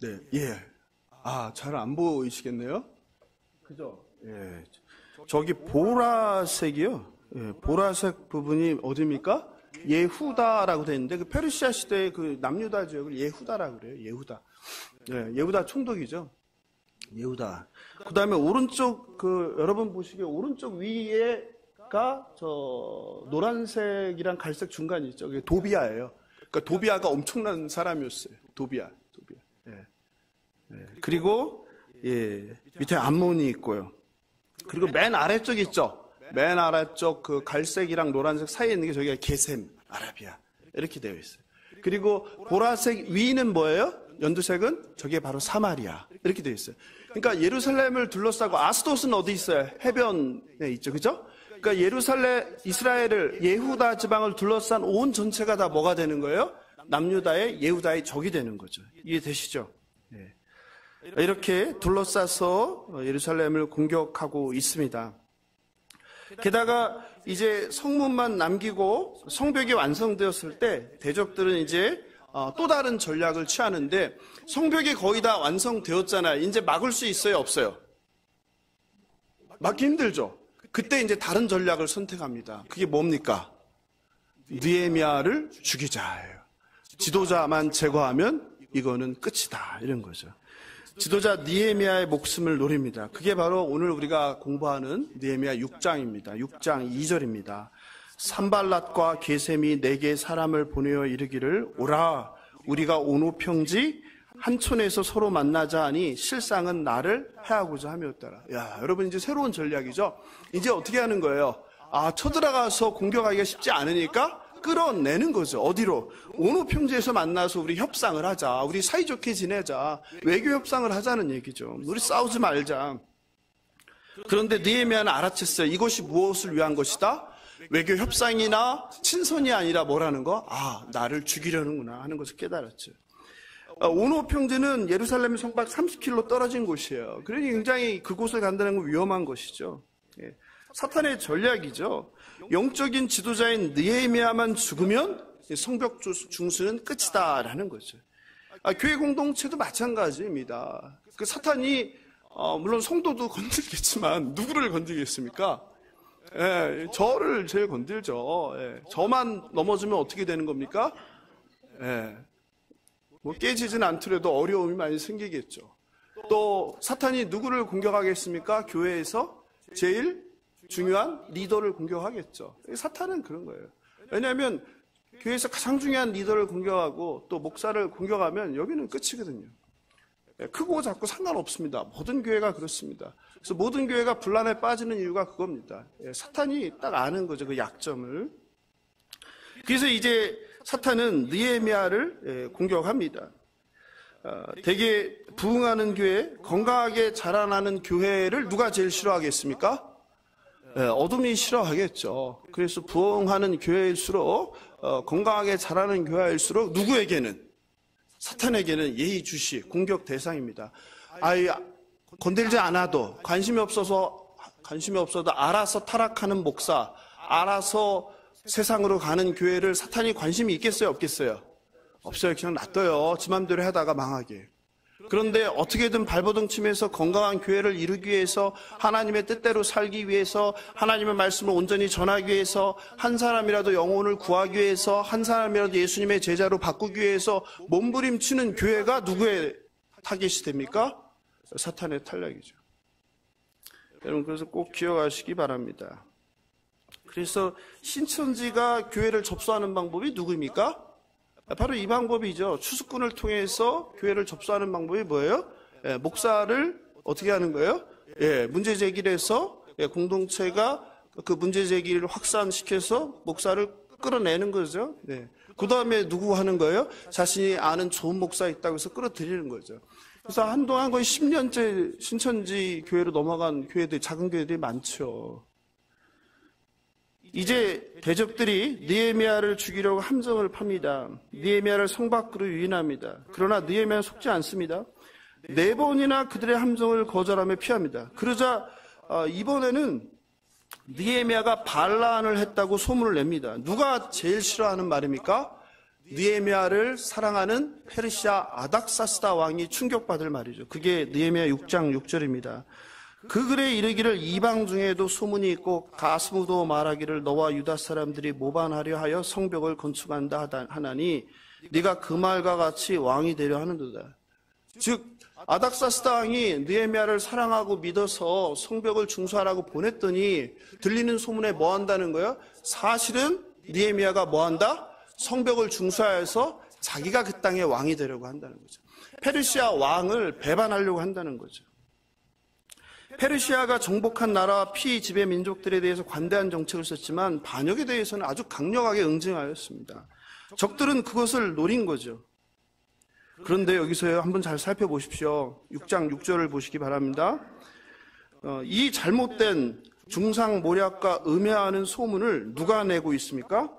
네, 예. 잘 안 보이시겠네요? 그죠? 예. 저기 보라색이요. 예, 보라색 부분이 어디입니까? 예후다라고 되어 있는데, 그 페르시아 시대의 그 남유다 지역을 예후다라고 그래요. 예후다. 예, 예후다 총독이죠. 예후다. 그 다음에 오른쪽, 여러분 보시기에 오른쪽 위에가 저 노란색이랑 갈색 중간이 있죠. 그게 도비아예요. 그러니까 도비아가 엄청난 사람이었어요. 도비아. 예. 그리고 밑에 암몬이 있고요. 그리고 맨 아래쪽 있죠. 맨 아래쪽 그 갈색이랑 노란색 사이에 있는 게 저기가 게셈, 아라비아 이렇게 되어 있어요. 그리고 보라색 위는 뭐예요? 연두색은 저게 바로 사마리아 이렇게 되어 있어요. 그러니까 예루살렘을 둘러싸고 아스돗은 어디 있어요? 해변에 있죠, 그죠? 그러니까 예루살렘, 이스라엘을 예후다 지방을 둘러싼 온 전체가 다 뭐가 되는 거예요? 남유다의 예후다의 적이 되는 거죠. 이해되시죠? 네. 이렇게 둘러싸서 예루살렘을 공격하고 있습니다. 게다가 이제 성문만 남기고 성벽이 완성되었을 때 대적들은 이제 또 다른 전략을 취하는데, 성벽이 거의 다 완성되었잖아요. 이제 막을 수 있어요, 없어요? 막기 힘들죠. 그때 이제 다른 전략을 선택합니다. 그게 뭡니까? 느헤미야를 죽이자예요. 지도자만 제거하면 이거는 끝이다, 이런 거죠. 지도자 느헤미야의 목숨을 노립니다. 그게 바로 오늘 우리가 공부하는 느헤미야 6장입니다. 6장 2절입니다. 산발랏과 게셈이 내게 사람을 보내어 이르기를, 오라, 우리가 오노평지 한촌에서 서로 만나자 하니 실상은 나를 해하고자 함이었더라. 야, 여러분, 이제 새로운 전략이죠. 이제 어떻게 하는 거예요? 쳐들어가서 공격하기가 쉽지 않으니까 끌어내는 거죠. 어디로? 오노평지에서 만나서 우리 협상을 하자. 우리 사이좋게 지내자. 외교 협상을 하자는 얘기죠. 우리 싸우지 말자. 그런데 느헤미야는 알아챘어요. 이것이 무엇을 위한 것이다? 외교 협상이나 친선이 아니라 뭐라는 거? 나를 죽이려는구나 하는 것을 깨달았죠. 오노평지는 예루살렘 성밖 30km 떨어진 곳이에요. 그러니 굉장히 그곳을 간다는 건 위험한 것이죠. 사탄의 전략이죠. 영적인 지도자인 느헤미야만 죽으면 성벽 중수는 끝이다라는 거죠. 교회 공동체도 마찬가지입니다. 그 사탄이 물론 성도도 건들겠지만 누구를 건들겠습니까? 저를 제일 건들죠. 저만 넘어지면 어떻게 되는 겁니까? 뭐 깨지진 않더라도 어려움이 많이 생기겠죠. 또 사탄이 누구를 공격하겠습니까? 교회에서 제일 중요한 리더를 공격하겠죠. 사탄은 그런 거예요. 왜냐하면 교회에서 가장 중요한 리더를 공격하고 또 목사를 공격하면 여기는 끝이거든요. 크고 작고 상관없습니다. 모든 교회가 그렇습니다. 그래서 모든 교회가 분란에 빠지는 이유가 그겁니다. 사탄이 딱 아는 거죠, 그 약점을. 그래서 이제 사탄은 느헤미야를 공격합니다. 되게 부흥하는 교회, 건강하게 자라나는 교회를 누가 제일 싫어하겠습니까? 어둠이 싫어하겠죠. 그래서 부흥하는 교회일수록 건강하게 자라는 교회일수록 누구에게는? 사탄에게는 예의주시, 공격 대상입니다. 건들지 않아도 관심이 없어도 알아서 타락하는 목사, 알아서 세상으로 가는 교회를 사탄이 관심이 있겠어요, 없겠어요? 없어요. 그냥 놔둬요. 지 맘대로 하다가 망하게. 그런데 어떻게든 발버둥 치면서 건강한 교회를 이루기 위해서, 하나님의 뜻대로 살기 위해서, 하나님의 말씀을 온전히 전하기 위해서, 한 사람이라도 영혼을 구하기 위해서, 한 사람이라도 예수님의 제자로 바꾸기 위해서 몸부림치는 교회가 누구의 타겟이 됩니까? 사탄의 탄략이죠. 여러분, 그래서 꼭 기억하시기 바랍니다. 그래서 신천지가 교회를 접수하는 방법이 누구입니까? 바로 이 방법이죠. 추수꾼을 통해서 교회를 접수하는 방법이 뭐예요? 목사를 어떻게 하는 거예요? 문제 제기를 해서 공동체가 그 문제 제기를 확산시켜서 목사를 끌어내는 거죠. 그 다음에 누구 하는 거예요? 자신이 아는 좋은 목사 있다고 해서 끌어들이는 거죠. 그래서 한동안 거의 10년째 신천지 교회로 넘어간 교회들, 작은 교회들이 많죠. 이제 대적들이 느헤미야를 죽이려고 함정을 팝니다. 느헤미야를 성 밖으로 유인합니다. 그러나 느헤미야는 속지 않습니다. 4번이나 그들의 함정을 거절하며 피합니다. 그러자 이번에는 느헤미야가 반란을 했다고 소문을 냅니다. 누가 제일 싫어하는 말입니까? 느헤미야를 사랑하는 페르시아 아닥사스다 왕이 충격받을 말이죠. 그게 느헤미야 6장 6절입니다. 그 글에 이르기를, 이방 중에도 소문이 있고 가스무도 말하기를 너와 유다 사람들이 모반하려 하여 성벽을 건축한다 하나니 네가 그 말과 같이 왕이 되려 하는도다. 즉 아닥사스다 왕이 느헤미야를 사랑하고 믿어서 성벽을 중수하라고 보냈더니 들리는 소문에 뭐 한다는 거예요? 사실은 느헤미야가 뭐 한다? 성벽을 중수하여서 자기가 그 땅의 왕이 되려고 한다는 거죠. 페르시아 왕을 배반하려고 한다는 거죠. 페르시아가 정복한 나라와 피지배 민족들에 대해서 관대한 정책을 썼지만 반역에 대해서는 아주 강력하게 응징하였습니다. 적들은 그것을 노린 거죠. 그런데 여기서 한번 잘 살펴보십시오. 6장 6절을 보시기 바랍니다. 이 잘못된 중상 모략과 음해하는 소문을 누가 내고 있습니까?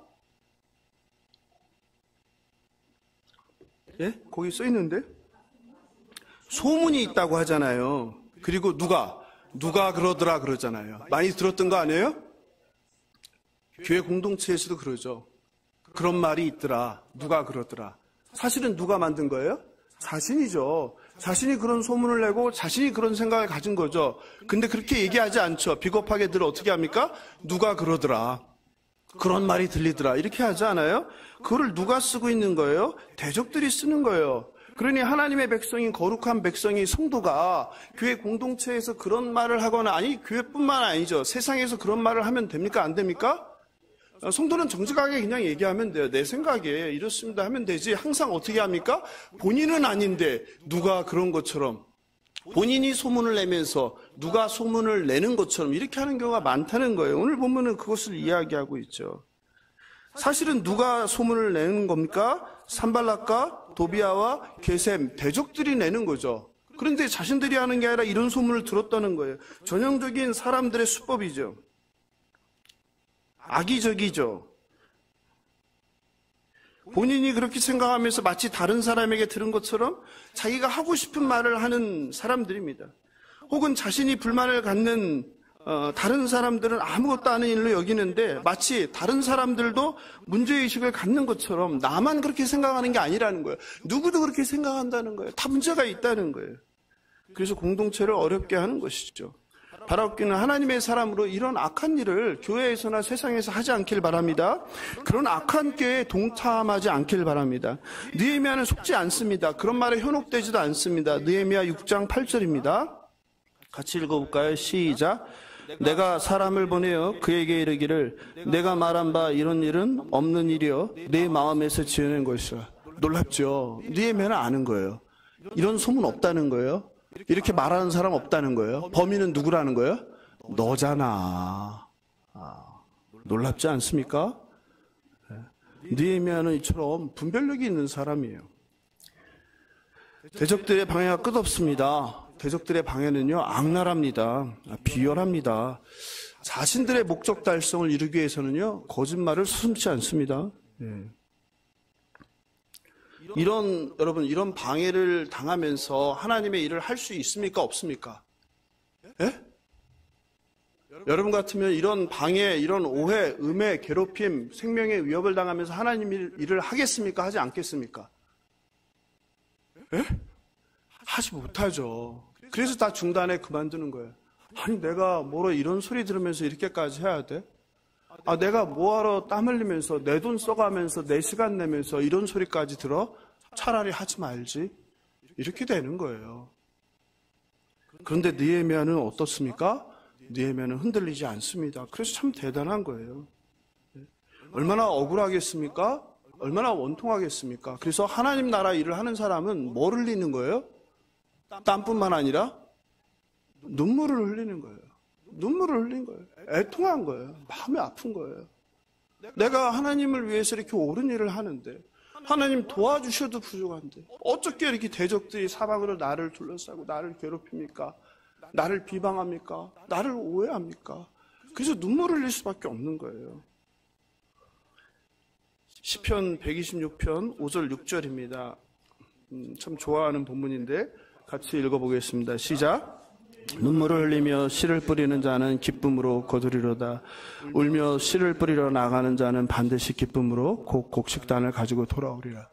거기 써 있는데? 소문이 있다고 하잖아요. 그리고 누가 그러더라 그러잖아요. 많이 들었던 거 아니에요? 교회 공동체에서도 그러죠. 그런 말이 있더라. 누가 그러더라. 사실은 누가 만든 거예요? 자신이죠. 자신이 그런 소문을 내고 자신이 그런 생각을 가진 거죠. 근데 그렇게 얘기하지 않죠. 비겁하게 늘 어떻게 합니까? 누가 그러더라. 그런 말이 들리더라. 이렇게 하지 않아요? 그거를 누가 쓰고 있는 거예요? 대적들이 쓰는 거예요. 그러니 하나님의 백성인 거룩한 백성이 성도가 교회 공동체에서 그런 말을 하거나, 아니 교회뿐만 아니죠. 세상에서 그런 말을 하면 됩니까? 안 됩니까? 성도는 정직하게 그냥 얘기하면 돼요. 내 생각에 이렇습니다 하면 되지. 항상 어떻게 합니까? 본인은 아닌데 누가 그런 것처럼, 본인이 소문을 내면서 누가 소문을 내는 것처럼 이렇게 하는 경우가 많다는 거예요. 오늘 보면은 그것을 이야기하고 있죠. 사실은 누가 소문을 내는 겁니까? 산발락과 도비아와 게셈, 대적들이 내는 거죠. 그런데 자신들이 하는 게 아니라 이런 소문을 들었다는 거예요. 전형적인 사람들의 수법이죠. 악의적이죠. 본인이 그렇게 생각하면서 마치 다른 사람에게 들은 것처럼 자기가 하고 싶은 말을 하는 사람들입니다. 혹은 자신이 불만을 갖는 다른 사람들은 아무것도 아닌 일로 여기는데 마치 다른 사람들도 문제의식을 갖는 것처럼 나만 그렇게 생각하는 게 아니라는 거예요. 누구도 그렇게 생각한다는 거예요. 다 문제가 있다는 거예요. 그래서 공동체를 어렵게 하는 것이죠. 바라옵기는 하나님의 사람으로 이런 악한 일을 교회에서나 세상에서 하지 않길 바랍니다. 그런 악한 꾀에 동참하지 않길 바랍니다. 느헤미야는 속지 않습니다. 그런 말에 현혹되지도 않습니다. 느헤미야 6장 8절입니다. 같이 읽어볼까요? 시작. 내가 사람을 보내어 그에게 이르기를 내가 말한 바 이런 일은 없는 일이여 내 마음에서 지어낸 것이라. 놀랍죠? 느헤미야는 아는 거예요. 이런 소문 없다는 거예요. 이렇게 말하는 사람 없다는 거예요. 범인은 누구라는 거예요? 너잖아. 놀랍지 않습니까? 느헤미야는 이처럼 분별력이 있는 사람이에요. 대적들의 방해가 끝없습니다. 대적들의 방해는요, 악랄합니다. 비열합니다. 자신들의 목적 달성을 이루기 위해서는요, 거짓말을 서슴지 않습니다. 여러분, 이런 방해를 당하면서 하나님의 일을 할 수 있습니까? 없습니까? 예? 여러분 같으면 이런 방해, 이런 오해, 음해, 괴롭힘, 생명의 위협을 당하면서 하나님 일을 하겠습니까? 하지 않겠습니까? 예? 하지 못하죠. 그래서 다 중단에 그만두는 거예요. 아니, 내가 뭐로 이런 소리 들으면서 이렇게까지 해야 돼? 내가 뭐하러 땀 흘리면서 내 돈 써가면서 내 시간 내면서 이런 소리까지 들어? 차라리 하지 말지. 이렇게 되는 거예요. 그런데 느헤미야는 어떻습니까? 느헤미야는 흔들리지 않습니다. 그래서 참 대단한 거예요. 얼마나 억울하겠습니까? 얼마나 원통하겠습니까? 그래서 하나님 나라 일을 하는 사람은 뭘 흘리는 거예요? 땀뿐만 아니라 눈물을 흘리는 거예요. 눈물을 흘린 거예요. 애통한 거예요. 마음이 아픈 거예요. 내가 하나님을 위해서 이렇게 옳은 일을 하는데 하나님 도와주셔도 부족한데 어떻게 이렇게 대적들이 사방으로 나를 둘러싸고 나를 괴롭힙니까? 나를 비방합니까? 나를 오해합니까? 그래서 눈물을 흘릴 수밖에 없는 거예요. 시편 126편 5절 6절입니다. 참 좋아하는 본문인데 같이 읽어보겠습니다. 시작. 눈물을 흘리며 씨를 뿌리는 자는 기쁨으로 거두리로다. 울며 씨를 뿌리러 나가는 자는 반드시 기쁨으로 곧 곡식단을 가지고 돌아오리라.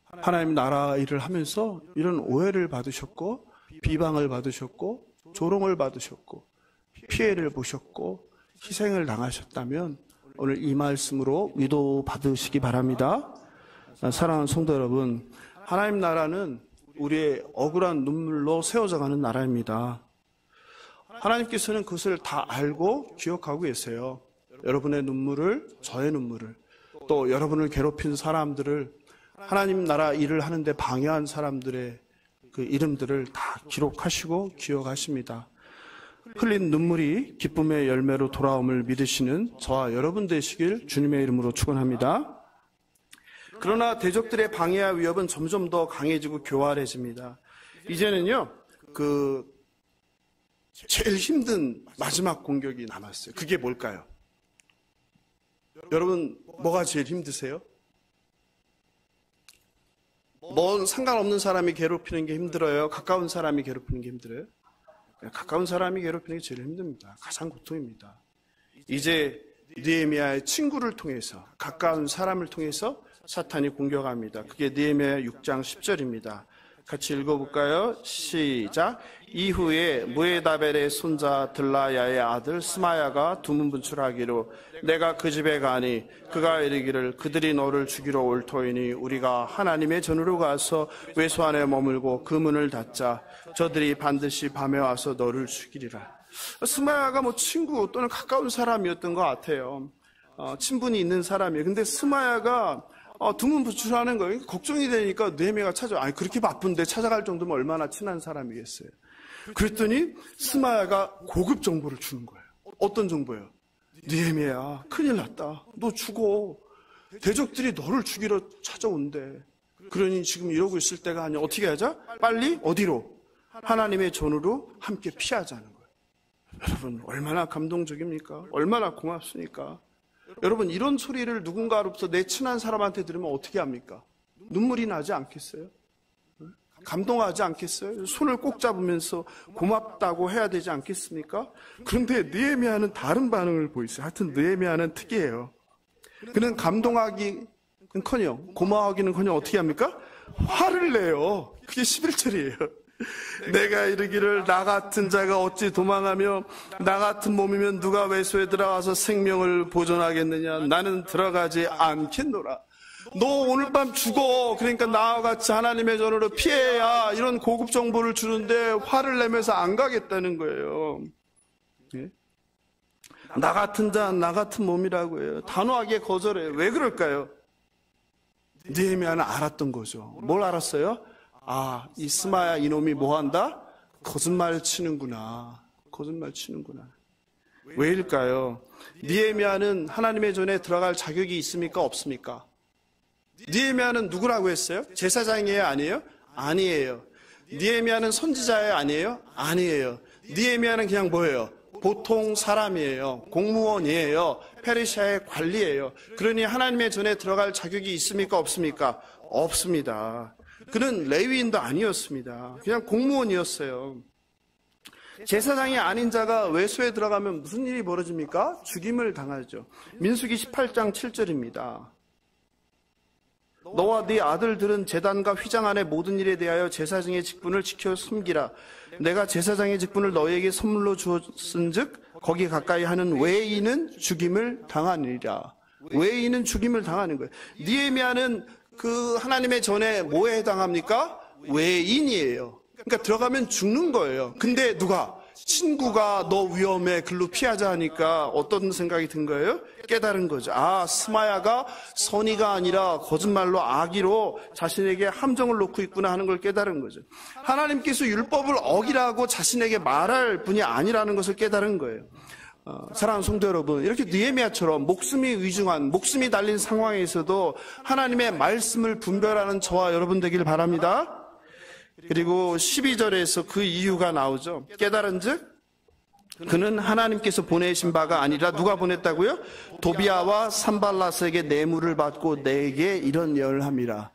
하나님 나라 일을 하면서 이런 오해를 받으셨고 비방을 받으셨고 조롱을 받으셨고 피해를 보셨고 희생을 당하셨다면 오늘 이 말씀으로 위도 받으시기 바랍니다. 사랑하는 성도 여러분, 하나님 나라는 우리의 억울한 눈물로 세워져가는 나라입니다. 하나님께서는 그것을 다 알고 기억하고 계세요. 여러분의 눈물을, 저의 눈물을, 또 여러분을 괴롭힌 사람들을, 하나님 나라 일을 하는데 방해한 사람들의 그 이름들을 다 기록하시고 기억하십니다. 흘린 눈물이 기쁨의 열매로 돌아옴을 믿으시는 저와 여러분 되시길 주님의 이름으로 축원합니다. 그러나 대적들의 방해와 위협은 점점 더 강해지고 교활해집니다. 이제는요, 제일 힘든 마지막 공격이 남았어요. 그게 뭘까요? 여러분, 뭐가 제일 힘드세요? 뭐 상관없는 사람이 괴롭히는 게 힘들어요? 가까운 사람이 괴롭히는 게 힘들어요? 가까운 사람이 괴롭히는 게 제일 힘듭니다. 가장 고통입니다. 이제 느헤미야의 친구를 통해서, 가까운 사람을 통해서 사탄이 공격합니다. 그게 느헤미야 6장 10절입니다. 같이 읽어볼까요? 시작. 이후에 무에다벨의 손자 들라야의 아들 스마야가 두문분출하기로 내가 그 집에 가니 그가 이르기를 그들이 너를 죽이러 올 터이니 우리가 하나님의 전으로 가서 외소 안에 머물고 그 문을 닫자. 저들이 반드시 밤에 와서 너를 죽이리라. 스마야가 뭐 친구 또는 가까운 사람이었던 것 같아요. 친분이 있는 사람이에요. 근데 스마야가 두문분출하는 거예요. 걱정이 되니까 느헤미야가 찾아와. 아니 그렇게 바쁜데 찾아갈 정도면 얼마나 친한 사람이겠어요. 그랬더니 스마야가 고급 정보를 주는 거예요. 어떤 정보예요? 느헤미야 큰일 났다. 너 죽어. 대적들이 너를 죽이러 찾아온대. 그러니 지금 이러고 있을 때가 아니야. 어떻게 하자? 빨리 어디로? 하나님의 전으로 함께 피하자는 거예요. 여러분 얼마나 감동적입니까? 얼마나 고맙습니까? 여러분 이런 소리를 누군가로부터 내 친한 사람한테 들으면 어떻게 합니까? 눈물이 나지 않겠어요? 감동하지 않겠어요? 손을 꼭 잡으면서 고맙다고 해야 되지 않겠습니까? 그런데 느헤미야는 다른 반응을 보이세요. 하여튼 느헤미야는 특이해요. 그는 감동하기는커녕 고마워하기는커녕 어떻게 합니까? 화를 내요. 그게 11절이에요. 내가 이르기를 나 같은 자가 어찌 도망하며 나 같은 몸이면 누가 외소에 들어가서 생명을 보존하겠느냐. 나는 들어가지 않겠노라. 너 오늘 밤 죽어. 그러니까 나와 같이 하나님의 전으로 피해야. 이런 고급 정보를 주는데 화를 내면서 안 가겠다는 거예요. 예? 나 같은 자, 나 같은 몸이라고 해요. 단호하게 거절해요. 왜 그럴까요? 느헤미야는 알았던 거죠. 뭘 알았어요? 이 스마야 이놈이 뭐 한다? 거짓말 치는구나. 거짓말 치는구나. 왜일까요? 느헤미야는 하나님의 전에 들어갈 자격이 있습니까? 없습니까? 느헤미야는 누구라고 했어요? 제사장이에요? 아니에요? 아니에요. 느헤미야는 선지자예요? 아니에요? 아니에요. 느헤미야는 그냥 뭐예요? 보통 사람이에요. 공무원이에요. 페르시아의 관리예요. 그러니 하나님의 전에 들어갈 자격이 있습니까? 없습니까? 없습니다. 그는 레위인도 아니었습니다. 그냥 공무원이었어요. 제사장이 아닌 자가 외소에 들어가면 무슨 일이 벌어집니까? 죽임을 당하죠. 민수기 18장 7절입니다. 너와 네 아들들은 제단과 휘장 안의 모든 일에 대하여 제사장의 직분을 지켜 섬기라. 내가 제사장의 직분을 너에게 선물로 주었은즉 거기 가까이 하는 외인은 죽임을 당하니라. 외인은 죽임을 당하는 거예요. 느헤미야는 그 하나님의 전에 뭐에 해당합니까? 외인이에요. 그러니까 들어가면 죽는 거예요. 근데 누가? 친구가 너 위험해 글로 피하자 하니까 어떤 생각이 든 거예요? 깨달은 거죠. 스마야가 선의가 아니라 거짓말로 악의로 자신에게 함정을 놓고 있구나 하는 걸 깨달은 거죠. 하나님께서 율법을 어기라고 자신에게 말할 분이 아니라는 것을 깨달은 거예요. 사랑하는 성도 여러분, 이렇게 느헤미야처럼 목숨이 위중한, 목숨이 달린 상황에서도 하나님의 말씀을 분별하는 저와 여러분 되길 바랍니다. 그리고 12절에서 그 이유가 나오죠. 깨달은즉 그는 하나님께서 보내신 바가 아니라 누가 보냈다고요? 도비아와 산발라스에게 뇌물을 받고 내게 이런 예언을 함이라.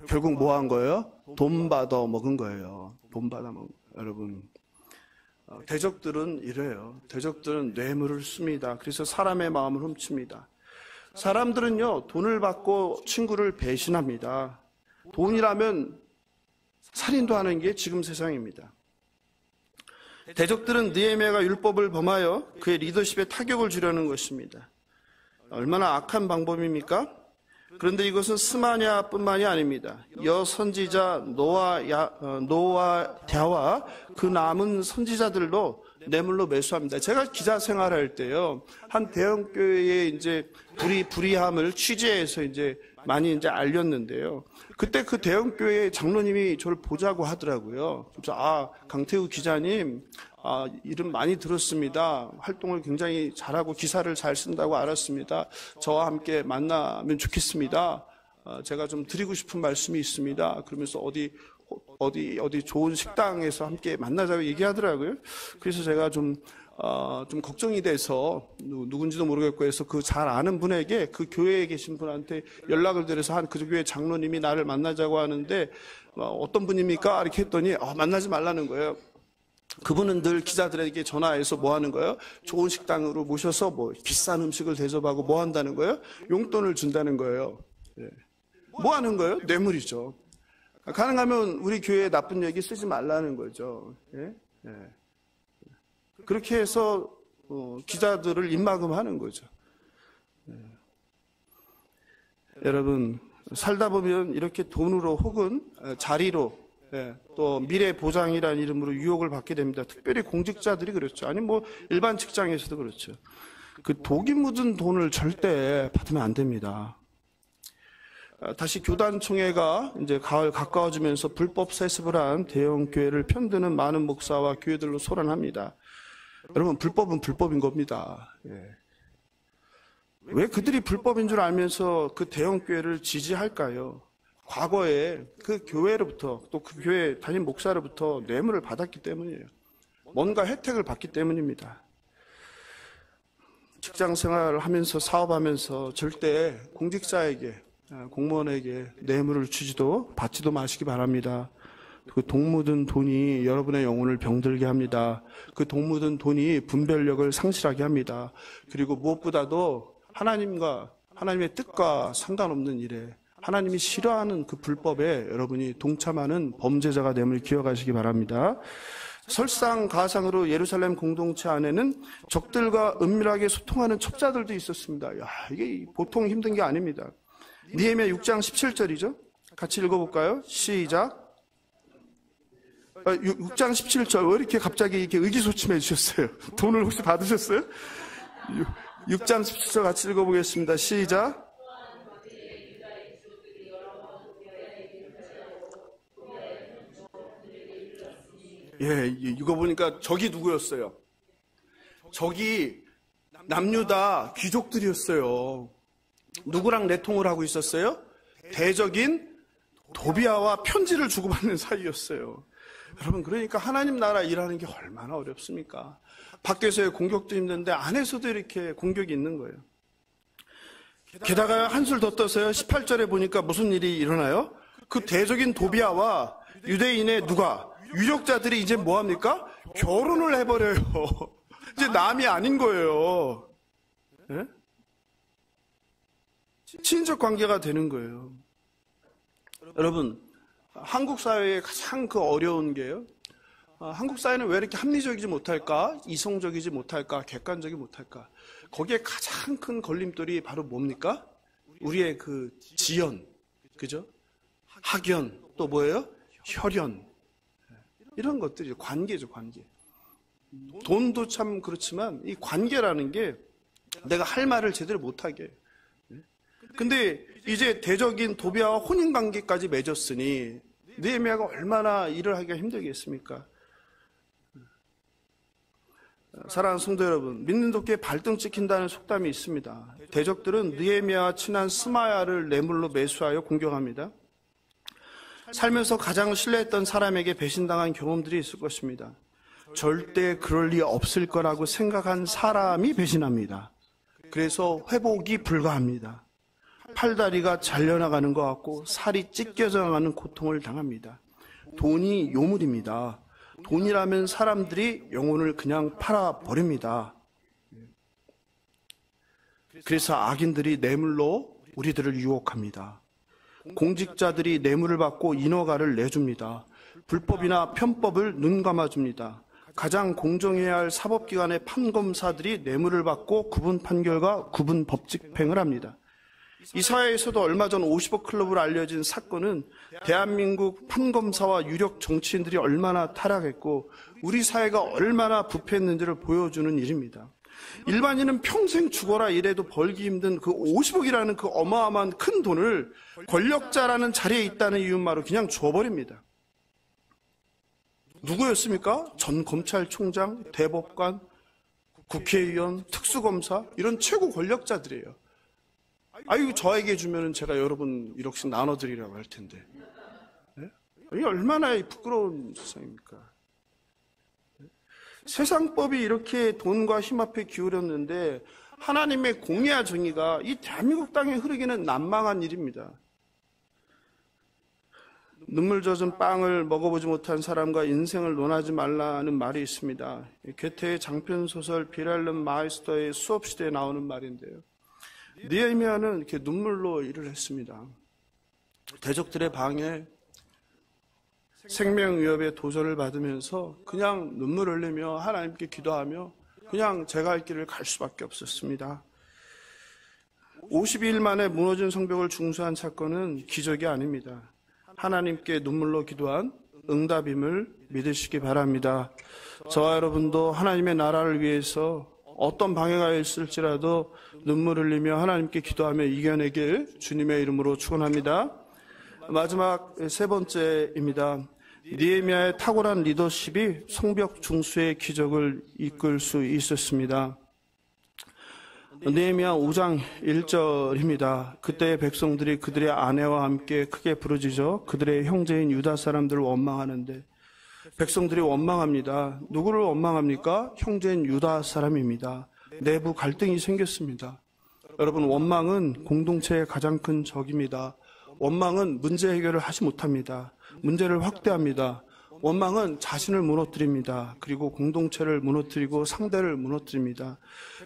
결국 뭐 한 거예요? 돈 받아 먹은 거예요. 돈 받아 먹은 거예요. 여러분, 대적들은 이래요. 대적들은 뇌물을 씁니다. 그래서 사람의 마음을 훔칩니다. 사람들은요, 돈을 받고 친구를 배신합니다. 돈이라면 살인도 하는 게 지금 세상입니다. 대적들은 느헤미야가 율법을 범하여 그의 리더십에 타격을 주려는 것입니다. 얼마나 악한 방법입니까? 그런데 이것은 스마냐뿐만이 아닙니다. 여선지자 노아랴와 그 남은 선지자들도 뇌물로 매수합니다. 제가 기자 생활할 때요, 한 대형교회에 이제 불의함을 취재해서 이제 많이 이제 알렸는데요. 그때 그 대형교회 장로님이 저를 보자고 하더라고요. 그래서 강태우 기자님, 이름 많이 들었습니다. 활동을 굉장히 잘하고 기사를 잘 쓴다고 알았습니다. 저와 함께 만나면 좋겠습니다. 제가 좀 드리고 싶은 말씀이 있습니다. 그러면서 어디 좋은 식당에서 함께 만나자고 얘기하더라고요. 그래서 제가 좀 걱정이 돼서 누군지도 모르겠고 해서 그 잘 아는 분에게, 그 교회에 계신 분한테 연락을 드려서 한 그 교회 장로님이 나를 만나자고 하는데 어떤 분입니까? 이렇게 했더니 만나지 말라는 거예요. 그분은 늘 기자들에게 전화해서 뭐 하는 거예요? 좋은 식당으로 모셔서 뭐 비싼 음식을 대접하고 뭐 한다는 거예요? 용돈을 준다는 거예요. 예. 뭐 하는 거예요? 뇌물이죠. 가능하면 우리 교회에 나쁜 얘기 쓰지 말라는 거죠. 예? 예. 그렇게 해서 기자들을 입막음하는 거죠. 예. 여러분, 살다 보면 이렇게 돈으로 혹은 자리로, 예, 또 미래 보장이라는 이름으로 유혹을 받게 됩니다. 특별히 공직자들이 그렇죠. 아니 뭐 일반 직장에서도 그렇죠. 그 독이 묻은 돈을 절대 받으면 안 됩니다. 다시 교단총회가 이제 가을 가까워지면서 불법 세습을 한 대형 교회를 편드는 많은 목사와 교회들로 소란합니다. 여러분, 불법은 불법인 겁니다. 예. 왜 그들이 불법인 줄 알면서 그 대형 교회를 지지할까요? 과거에 그 교회로부터 또 그 교회 담임 목사로부터 뇌물을 받았기 때문이에요. 뭔가 혜택을 받기 때문입니다. 직장 생활을 하면서 사업하면서 절대 공직자에게, 공무원에게 뇌물을 주지도 받지도 마시기 바랍니다. 그 돈 묻은 돈이 여러분의 영혼을 병들게 합니다. 그 돈 묻은 돈이 분별력을 상실하게 합니다. 그리고 무엇보다도 하나님의 뜻과 상관없는 일에, 하나님이 싫어하는 그 불법에 여러분이 동참하는 범죄자가 됨을 기억하시기 바랍니다. 설상가상으로 예루살렘 공동체 안에는 적들과 은밀하게 소통하는 첩자들도 있었습니다. 야, 이게 보통 힘든 게 아닙니다. 느헤미야 6장 17절이죠. 같이 읽어볼까요? 시작. 6장 17절. 왜 이렇게 갑자기 이렇게 의기소침해 주셨어요? 돈을 혹시 받으셨어요? 6장 17절 같이 읽어보겠습니다. 시작. 예, 이거 보니까 적이 누구였어요? 적이 남유다 귀족들이었어요. 누구랑 내통을 하고 있었어요? 대적인 도비아와 편지를 주고받는 사이였어요. 여러분, 그러니까 하나님 나라 일하는 게 얼마나 어렵습니까? 밖에서의 공격도 힘든데 안에서도 이렇게 공격이 있는 거예요. 게다가 한술 더 떠서요. 18절에 보니까 무슨 일이 일어나요? 그 대적인 도비아와 유대인의 누가? 유력자들이 이제 뭐합니까? 결혼을 해버려요. 이제 남이 아닌 거예요. 네? 친인척 관계가 되는 거예요. 여러분, 한국 사회의 가장 그 어려운 게요. 한국 사회는 왜 이렇게 합리적이지 못할까? 이성적이지 못할까? 객관적이지 못할까? 거기에 가장 큰 걸림돌이 바로 뭡니까? 우리의 그 지연, 그죠? 학연, 또 뭐예요? 혈연. 이런 것들이 관계죠, 관계. 돈도 참 그렇지만 이 관계라는 게 내가 할 말을 제대로 못하게. 근데 이제 대적인 도비아와 혼인관계까지 맺었으니 느헤미야가 얼마나 일을 하기가 힘들겠습니까? 사랑하는 성도 여러분, 믿는 도끼에 발등 찍힌다는 속담이 있습니다. 대적들은 느헤미야와 친한 스마야를 뇌물로 매수하여 공격합니다. 살면서 가장 신뢰했던 사람에게 배신당한 경험들이 있을 것입니다. 절대 그럴 리 없을 거라고 생각한 사람이 배신합니다. 그래서 회복이 불가합니다. 팔다리가 잘려나가는 것 같고 살이 찢겨져 나가는 고통을 당합니다. 돈이 요물입니다. 돈이라면 사람들이 영혼을 그냥 팔아버립니다. 그래서 악인들이 뇌물로 우리들을 유혹합니다. 공직자들이 뇌물을 받고 인허가를 내줍니다. 불법이나 편법을 눈감아줍니다. 가장 공정해야 할 사법기관의 판검사들이 뇌물을 받고 구분 판결과 구분 법집행을 합니다. 이 사회에서도 얼마 전 50억 클럽으로 알려진 사건은 대한민국 판검사와 유력 정치인들이 얼마나 타락했고 우리 사회가 얼마나 부패했는지를 보여주는 일입니다. 일반인은 평생 죽어라 이래도 벌기 힘든 그 50억이라는 그 어마어마한 큰 돈을 권력자라는 자리에 있다는 이유만으로 그냥 줘버립니다. 누구였습니까? 전 검찰총장, 대법관, 국회의원, 특수검사 이런 최고 권력자들이에요. 아이고 저에게 주면은 제가 여러분 1억씩 나눠드리라고 할 텐데. 네? 이게 얼마나 부끄러운 세상입니까? 세상법이 이렇게 돈과 힘 앞에 기울였는데 하나님의 공의와 정의가 이 대한민국 땅에 흐르기는 난망한 일입니다. 눈물 젖은 빵을 먹어보지 못한 사람과 인생을 논하지 말라는 말이 있습니다. 괴테의 장편소설 비랄름 마이스터의 수업시대에 나오는 말인데요. 느헤미야는 이렇게 눈물로 일을 했습니다. 대적들의 방해, 생명 위협에 도전을 받으면서 그냥 눈물 흘리며 하나님께 기도하며 그냥 제가 할 길을 갈 수밖에 없었습니다. 52일 만에 무너진 성벽을 중수한 사건은 기적이 아닙니다. 하나님께 눈물로 기도한 응답임을 믿으시기 바랍니다. 저와 여러분도 하나님의 나라를 위해서 어떤 방해가 있을지라도 눈물 흘리며 하나님께 기도하며 이겨내길 주님의 이름으로 축원합니다. 마지막 세 번째입니다. 느헤미야의 탁월한 리더십이 성벽 중수의 기적을 이끌 수 있었습니다. 느헤미야 5장 1절입니다. 그때 백성들이 그들의 아내와 함께 크게 부르짖어 그들의 형제인 유다 사람들을 원망하는데, 백성들이 원망합니다. 누구를 원망합니까? 형제인 유다 사람입니다. 내부 갈등이 생겼습니다. 여러분, 원망은 공동체의 가장 큰 적입니다. 원망은 문제 해결을 하지 못합니다. 문제를 확대합니다. 원망은 자신을 무너뜨립니다. 그리고 공동체를 무너뜨리고 상대를 무너뜨립니다.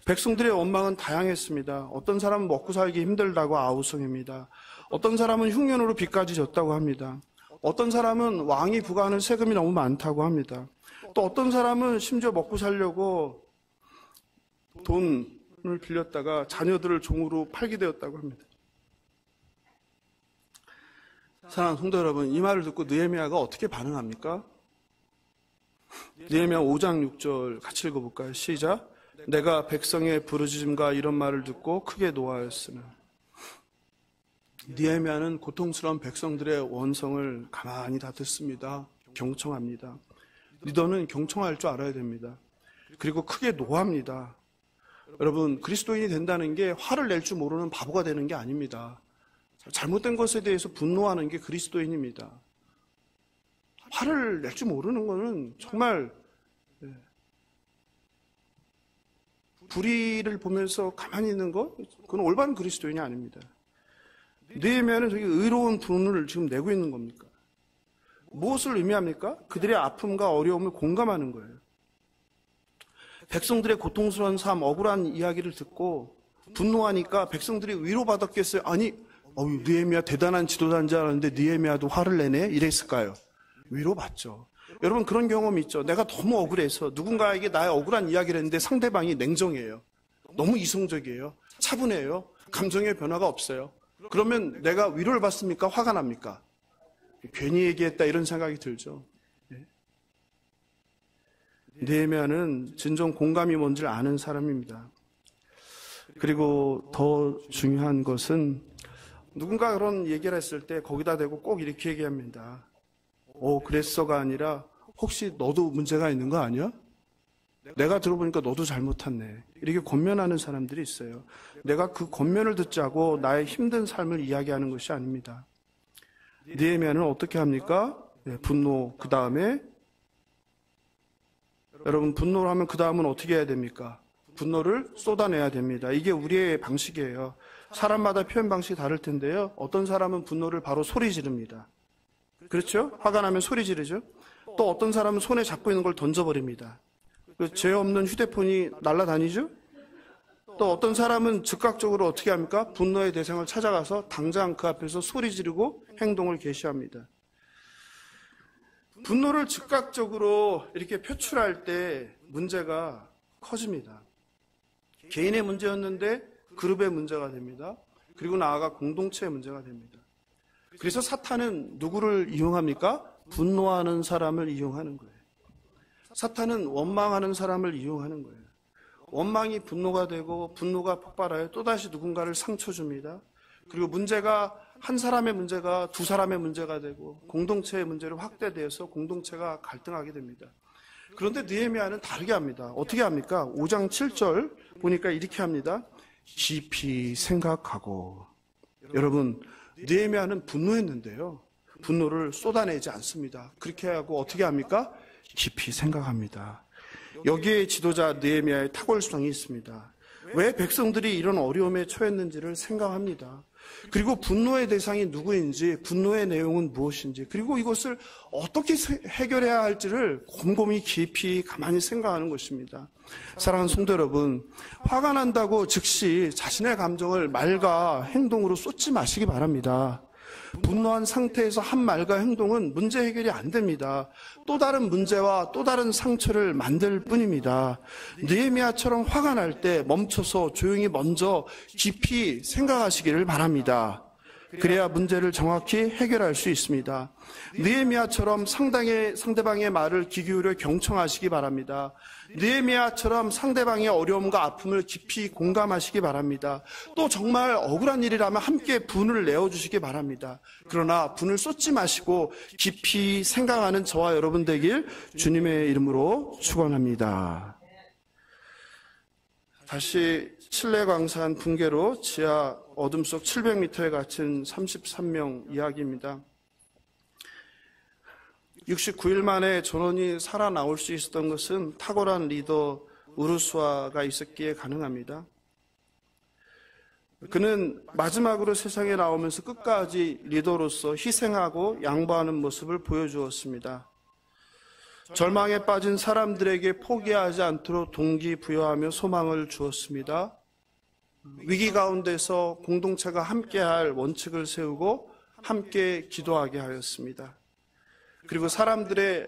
백성들의 원망은 다양했습니다. 어떤 사람은 먹고 살기 힘들다고 아우성입니다. 어떤 사람은 흉년으로 빚까지 졌다고 합니다. 어떤 사람은 왕이 부과하는 세금이 너무 많다고 합니다. 또 어떤 사람은 심지어 먹고 살려고 돈을 빌렸다가 자녀들을 종으로 팔게 되었다고 합니다. 사랑하는 성도 여러분, 이 말을 듣고 느헤미야가 어떻게 반응합니까? 느헤미야 5장 6절 같이 읽어볼까요? 시작. 내가 백성의 부르짖음과 이런 말을 듣고 크게 노하였으나. 느헤미야는 고통스러운 백성들의 원성을 가만히 다 듣습니다. 경청합니다. 리더는 경청할 줄 알아야 됩니다. 그리고 크게 노합니다. 여러분, 그리스도인이 된다는 게 화를 낼 줄 모르는 바보가 되는 게 아닙니다. 잘못된 것에 대해서 분노하는 게 그리스도인입니다. 화를 낼 줄 모르는 거는 정말 불의를 보면서 가만히 있는 거, 그건 올바른 그리스도인이 아닙니다. 느헤미야는 저기 의로운 분을 지금 내고 있는 겁니까? 무엇을 의미합니까? 그들의 아픔과 어려움을 공감하는 거예요. 백성들의 고통스러운 삶, 억울한 이야기를 듣고 분노하니까 백성들이 위로받았겠어요? 아니, 느헤미야 대단한 지도자인 줄 알았는데 느헤미야도 화를 내네? 이랬을까요? 위로받죠. 여러분, 그런 경험이 있죠. 내가 너무 억울해서 누군가에게 나의 억울한 이야기를 했는데 상대방이 냉정해요. 너무 이성적이에요. 차분해요. 감정의 변화가 없어요. 그러면 내가 위로를 받습니까? 화가 납니까? 괜히 얘기했다 이런 생각이 들죠. 느헤미야는 진정 공감이 뭔지를 아는 사람입니다. 그리고 더 중요한 것은 누군가 그런 얘기를 했을 때 거기다 대고 꼭 이렇게 얘기합니다. 그랬어가 아니라 혹시 너도 문제가 있는 거 아니야? 내가 들어보니까 너도 잘못했네. 이렇게 권면하는 사람들이 있어요. 내가 그 권면을 듣자고 나의 힘든 삶을 이야기하는 것이 아닙니다. 느헤미야는 어떻게 합니까? 분노, 그 다음에 여러분, 분노를 하면 그 다음은 어떻게 해야 됩니까? 분노를 쏟아내야 됩니다. 이게 우리의 방식이에요. 사람마다 표현 방식이 다를 텐데요. 어떤 사람은 분노를 바로 소리 지릅니다. 그렇죠? 화가 나면 소리 지르죠. 또 어떤 사람은 손에 잡고 있는 걸 던져버립니다. 죄 없는 휴대폰이 날아다니죠. 또 어떤 사람은 즉각적으로 어떻게 합니까? 분노의 대상을 찾아가서 당장 그 앞에서 소리 지르고 행동을 개시합니다. 분노를 즉각적으로 이렇게 표출할 때 문제가 커집니다. 개인의 문제였는데 그룹의 문제가 됩니다. 그리고 나아가 공동체의 문제가 됩니다. 그래서 사탄은 누구를 이용합니까? 분노하는 사람을 이용하는 거예요. 사탄은 원망하는 사람을 이용하는 거예요. 원망이 분노가 되고 분노가 폭발하여 또다시 누군가를 상처 줍니다. 그리고 문제가 한 사람의 문제가 두 사람의 문제가 되고 공동체의 문제로 확대되어서 공동체가 갈등하게 됩니다. 그런데 느헤미야는 다르게 합니다. 어떻게 합니까? 5장 7절 보니까 이렇게 합니다. 깊이 생각하고. 여러분, 느헤미야는 분노했는데요. 분노를 쏟아내지 않습니다. 그렇게 하고 어떻게 합니까? 깊이 생각합니다. 여기에 지도자 느헤미야의 탁월성이 있습니다. 왜 백성들이 이런 어려움에 처했는지를 생각합니다. 그리고 분노의 대상이 누구인지, 분노의 내용은 무엇인지, 그리고 이것을 어떻게 해결해야 할지를 곰곰이 깊이 가만히 생각하는 것입니다. 사랑하는 성도 여러분, 화가 난다고 즉시 자신의 감정을 말과 행동으로 쏟지 마시기 바랍니다. 분노한 상태에서 한 말과 행동은 문제 해결이 안 됩니다. 또 다른 문제와 또 다른 상처를 만들 뿐입니다. 느헤미야처럼 화가 날 때 멈춰서 조용히 먼저 깊이 생각하시기를 바랍니다. 그래야 문제를 정확히 해결할 수 있습니다. 느헤미야처럼 상대방의 말을 귀 기울여 경청하시기 바랍니다. 느헤미야처럼 상대방의 어려움과 아픔을 깊이 공감하시기 바랍니다. 또 정말 억울한 일이라면 함께 분을 내어주시기 바랍니다. 그러나 분을 쏟지 마시고 깊이 생각하는 저와 여러분 되길 주님의 이름으로 축원합니다. 다시 칠레 광산 붕괴로 지하 어둠 속 700m에 갇힌 33명 이야기입니다. 69일 만에 전원이 살아나올 수 있었던 것은 탁월한 리더 우르수아가 있었기에 가능합니다. 그는 마지막으로 세상에 나오면서 끝까지 리더로서 희생하고 양보하는 모습을 보여주었습니다. 절망에 빠진 사람들에게 포기하지 않도록 동기부여하며 소망을 주었습니다. 위기 가운데서 공동체가 함께할 원칙을 세우고 함께 기도하게 하였습니다. 그리고 사람들의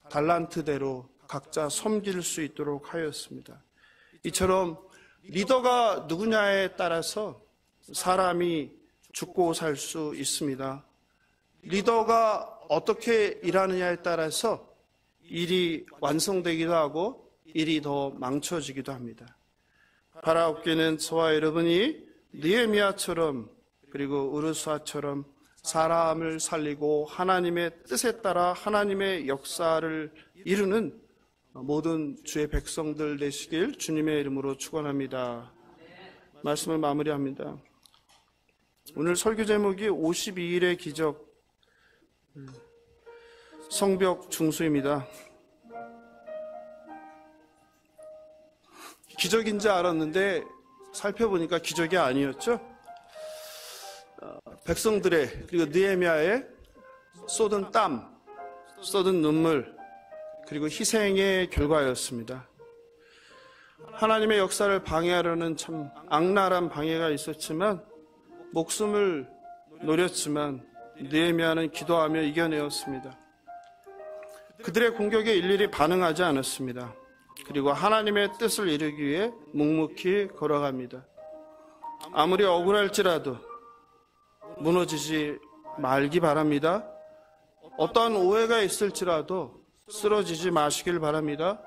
달란트대로 각자 섬길 수 있도록 하였습니다. 이처럼 리더가 누구냐에 따라서 사람이 죽고 살 수 있습니다. 리더가 어떻게 일하느냐에 따라서 일이 완성되기도 하고 일이 더 망쳐지기도 합니다. 바라옵기는 저와 여러분이 느헤미야처럼 그리고 우르수아처럼 사람을 살리고 하나님의 뜻에 따라 하나님의 역사를 이루는 모든 주의 백성들 되시길 주님의 이름으로 축원합니다. 말씀을 마무리합니다. 오늘 설교 제목이 52일의 기적, 성벽 중수입니다. 기적인지 알았는데 살펴보니까 기적이 아니었죠. 백성들의 그리고 느헤미야의 쏟은 땀, 쏟은 눈물, 그리고 희생의 결과였습니다. 하나님의 역사를 방해하려는 참 악랄한 방해가 있었지만 목숨을 노렸지만 느헤미야는 기도하며 이겨내었습니다. 그들의 공격에 일일이 반응하지 않았습니다. 그리고 하나님의 뜻을 이루기 위해 묵묵히 걸어갑니다. 아무리 억울할지라도 무너지지 말기 바랍니다. 어떠한 오해가 있을지라도 쓰러지지 마시길 바랍니다.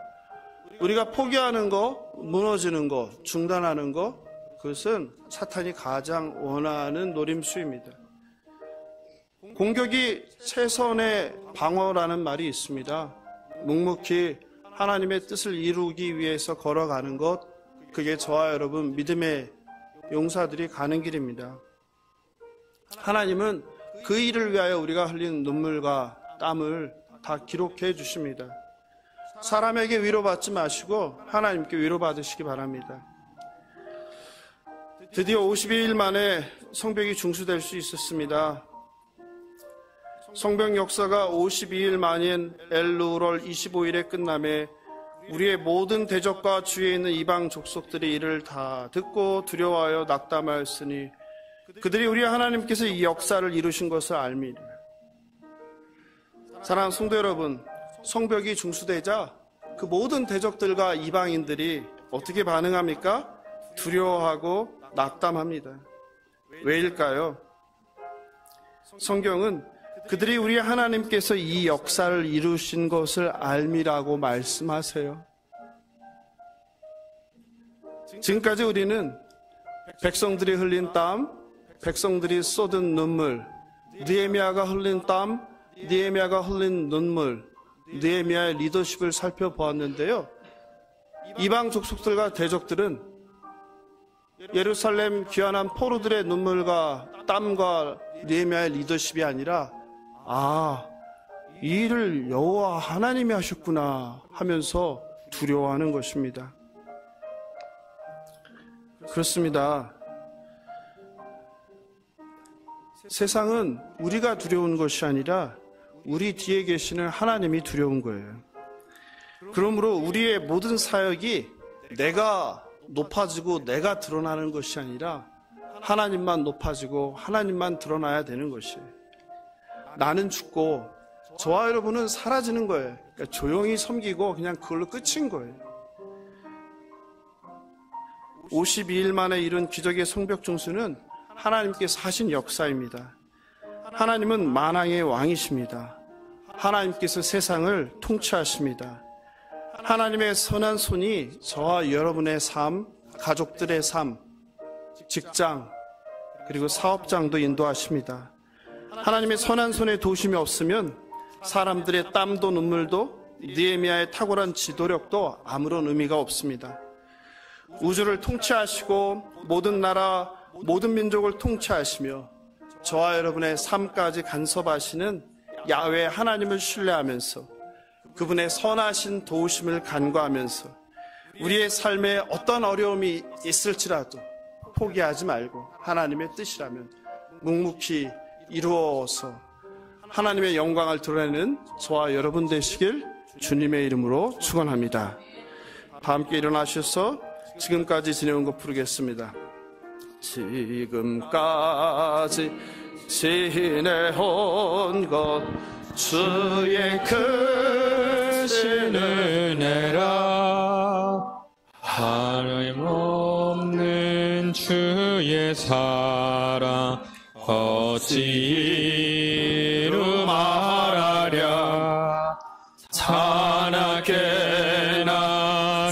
우리가 포기하는 거, 무너지는 거, 중단하는 거, 그것은 사탄이 가장 원하는 노림수입니다. 공격이 최선의 방어라는 말이 있습니다. 묵묵히 하나님의 뜻을 이루기 위해서 걸어가는 것, 그게 저와 여러분 믿음의 용사들이 가는 길입니다. 하나님은 그 일을 위하여 우리가 흘린 눈물과 땀을 다 기록해 주십니다. 사람에게 위로받지 마시고 하나님께 위로받으시기 바랍니다. 드디어 52일 만에 성벽이 중수될 수 있었습니다. 성벽 역사가 52일 만인 엘루월 25일에 끝남에 우리의 모든 대적과 주위에 있는 이방 족속들이 이를 다 듣고 두려워하여 낙담하였으니 그들이 우리 하나님께서 이 역사를 이루신 것을 알미라. 사랑하는 성도 여러분, 성벽이 중수되자 그 모든 대적들과 이방인들이 어떻게 반응합니까? 두려워하고 낙담합니다. 왜일까요? 성경은 그들이 우리 하나님께서 이 역사를 이루신 것을 알미라고 말씀하세요. 지금까지 우리는 백성들이 흘린 땀, 백성들이 쏟은 눈물, 느헤미야가 흘린 땀, 느헤미야가 흘린 눈물, 느헤미야의 리더십을 살펴보았는데요. 이방 족속들과 대적들은 예루살렘 귀환한 포로들의 눈물과 땀과 느헤미야의 리더십이 아니라 이 일을 여호와 하나님이 하셨구나 하면서 두려워하는 것입니다. 그렇습니다. 세상은 우리가 두려운 것이 아니라 우리 뒤에 계시는 하나님이 두려운 거예요. 그러므로 우리의 모든 사역이 내가 높아지고 내가 드러나는 것이 아니라 하나님만 높아지고 하나님만 드러나야 되는 것이에요. 나는 죽고 저와 여러분은 사라지는 거예요. 그러니까 조용히 섬기고 그냥 그걸로 끝인 거예요. 52일 만에 이룬 기적의 성벽 중수는 하나님께서 하신 역사입니다. 하나님은 만왕의 왕이십니다. 하나님께서 세상을 통치하십니다. 하나님의 선한 손이 저와 여러분의 삶, 가족들의 삶, 직장, 그리고 사업장도 인도하십니다. 하나님의 선한 손에 도우심이 없으면 사람들의 땀도 눈물도 느헤미야의 탁월한 지도력도 아무런 의미가 없습니다. 우주를 통치하시고 모든 나라, 모든 민족을 통치하시며 저와 여러분의 삶까지 간섭하시는 야훼 하나님을 신뢰하면서 그분의 선하신 도우심을 간구하면서 우리의 삶에 어떤 어려움이 있을지라도 포기하지 말고 하나님의 뜻이라면 묵묵히 이루어서 하나님의 영광을 드러내는 저와 여러분 되시길 주님의 이름으로 축원합니다. 다 함께 일어나셔서 지금까지 지내온 것 부르겠습니다. 지금까지 지내온 것 주의 크신 은혜라. 하나님없는 주의 사랑 어찌 이루 말하랴. 찬하게나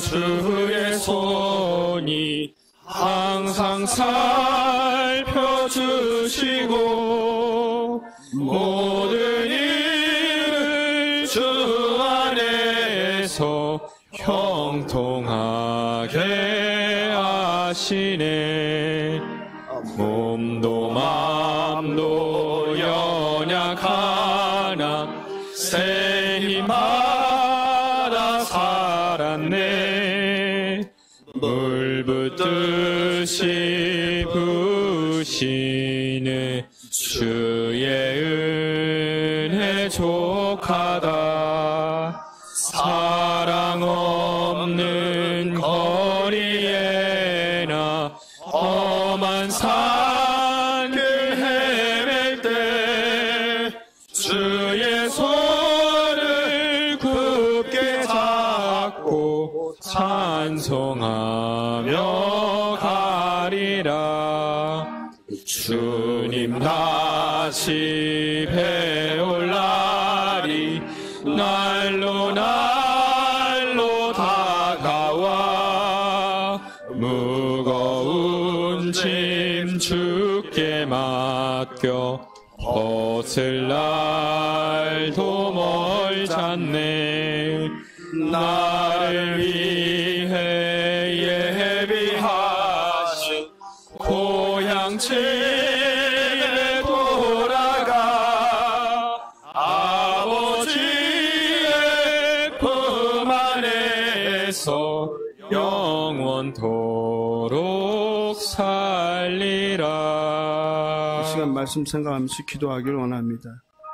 주의 손이 항상 살펴주시고 모든 일을 주 안에서 형통하게 하시네. 몸도 맘도 연약하나 새 힘받아 살았네. 물 붓듯이 부시네. 주의 은혜 족하다. 사랑 없는 거리에나 험한 산길 헤맬 때 주의 손을 굳게 잡고 찬송하며 가리라. 주님 다시 배올 날이 날로 날로 다가와. 무거운 짐 주께 맡겨 벗을 날도 멀잖네. 나를 위해 예비하신 고향집에 돌아가 아버지의 품 안에서 영원토록 살리라. 이 시간 말씀 생각하면서 기도하길 원합니다.